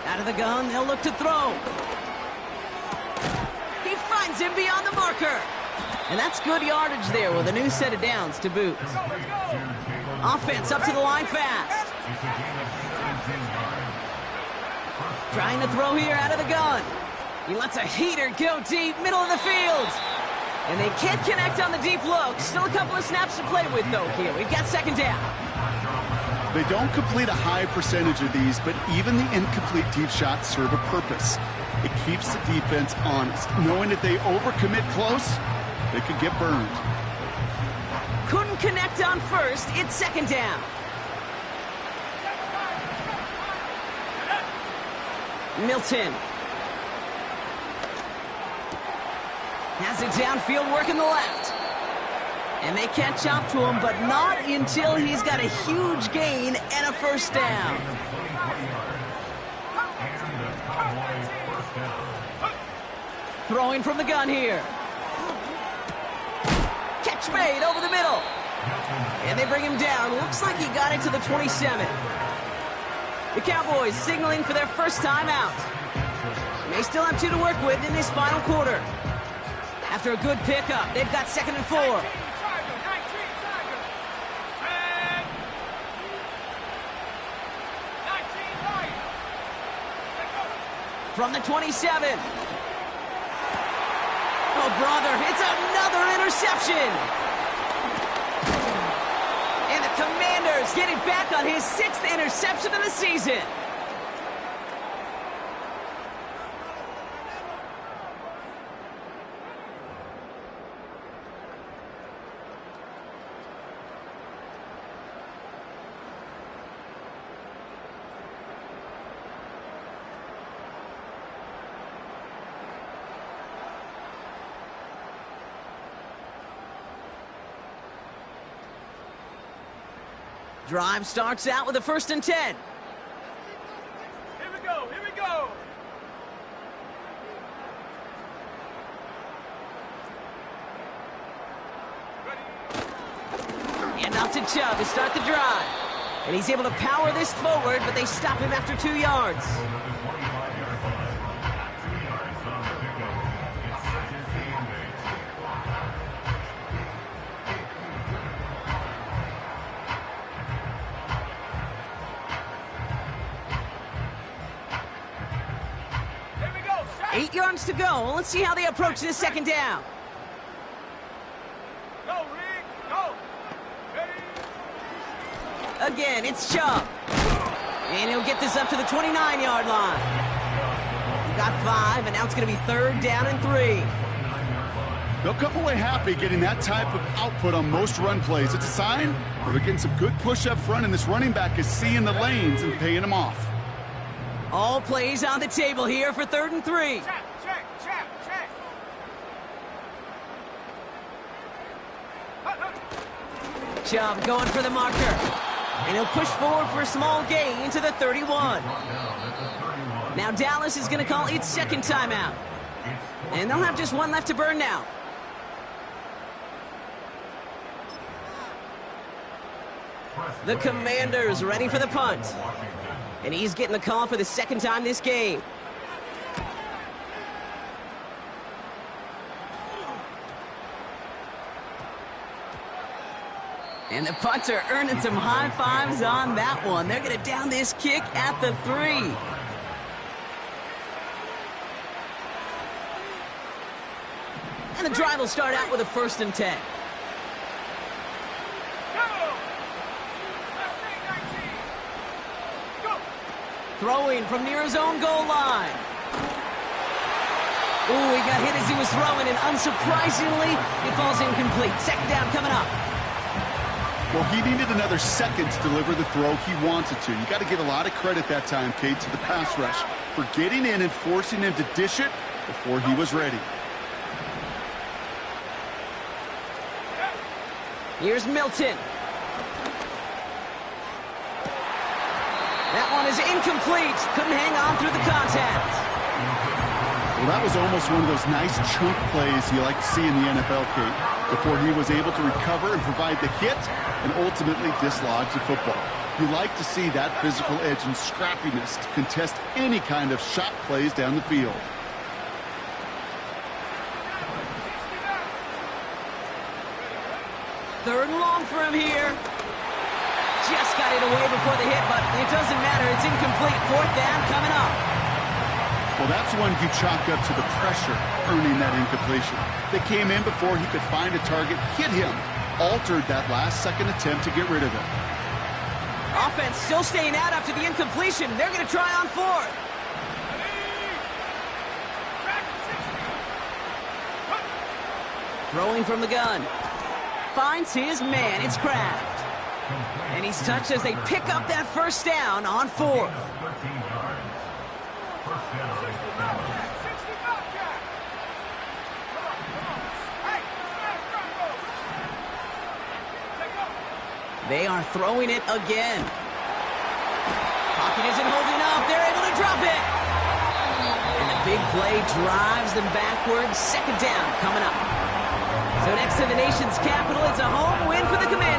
Out of the gun, they'll look to throw. He finds him beyond the marker. And that's good yardage there with a new set of downs to boot. Offense up to the line fast. Trying to throw here out of the gun. He lets a heater go deep, middle of the field. And they can't connect on the deep look. Still a couple of snaps to play with, though, here. We've got second down. They don't complete a high percentage of these, but even the incomplete deep shots serve a purpose. It keeps the defense honest, knowing if they overcommit close, they could get burned. Couldn't connect on first. It's second down. Milton. Has it downfield, working the left. And they catch up to him, but not until he's got a huge gain and a first down. Throwing from the gun here. Catch made over the middle. And they bring him down. Looks like he got it to the 27. The Cowboys signaling for their first time out. They still have 2 to work with in this final quarter. After a good pickup, they've got 2nd and 4. From the 27. Oh, brother, it's another interception. And the Commanders getting back on his 6th interception of the season. Drive starts out with a 1st and 10. Here we go, here we go. And off to Chubb to start the drive. And he's able to power this forward, but they stop him after 2 yards. Here we go. 8 yards to go. Let's see how they approach this second down. Go, Rick. Go. Ready. Again, it's Chubb. And he'll get this up to the 29-yard line. He got 5, and now it's going to be 3rd down and 3. They'll come away happy getting that type of output on most run plays. It's a sign that they're getting some good push up front, and this running back is seeing the lanes and paying them off. All plays on the table here for 3rd and 3. Check, check, check, check. Chubb going for the marker. And he'll push forward for a small gain to the 31. Now Dallas is going to call its 2nd timeout. And they'll have just 1 left to burn now. The Commanders ready for the punt. And he's getting the call for the 2nd time this game. And the punter earning some high fives on that one. They're going to down this kick at the 3. And the drive will start out with a 1st and 10. Throwing from near his own goal line. Ooh, he got hit as he was throwing, and unsurprisingly, it falls incomplete. Second down coming up. Well, he needed another second to deliver the throw he wanted to. You got to give a lot of credit that time, Kate, to the pass rush for getting in and forcing him to dish it before he was ready. Here's Milton. That one is incomplete. Couldn't hang on through the contact. Well, that was almost one of those nice chunk plays you like to see in the NFL, Kate, before he was able to recover and provide the hit and ultimately dislodge the football. You like to see that physical edge and scrappiness to contest any kind of shot plays down the field. Third and long for him here. Just got it away before the hit, but it doesn't matter. It's incomplete. Fourth down coming up. Well, that's one you chalk up to the pressure earning that incompletion. They came in before he could find a target, hit him, altered that last-second attempt to get rid of it. Offense still staying out after the incompletion. They're going to try on fourth. Throwing from the gun. Finds his man. It's Kraft. And he's touched as they pick up that first down on fourth. They are throwing it again. Pocket isn't holding up. They're able to drop it. And the big play drives them backwards. Second down coming up. So next to the nation's capital, it's a home win for the Commanders.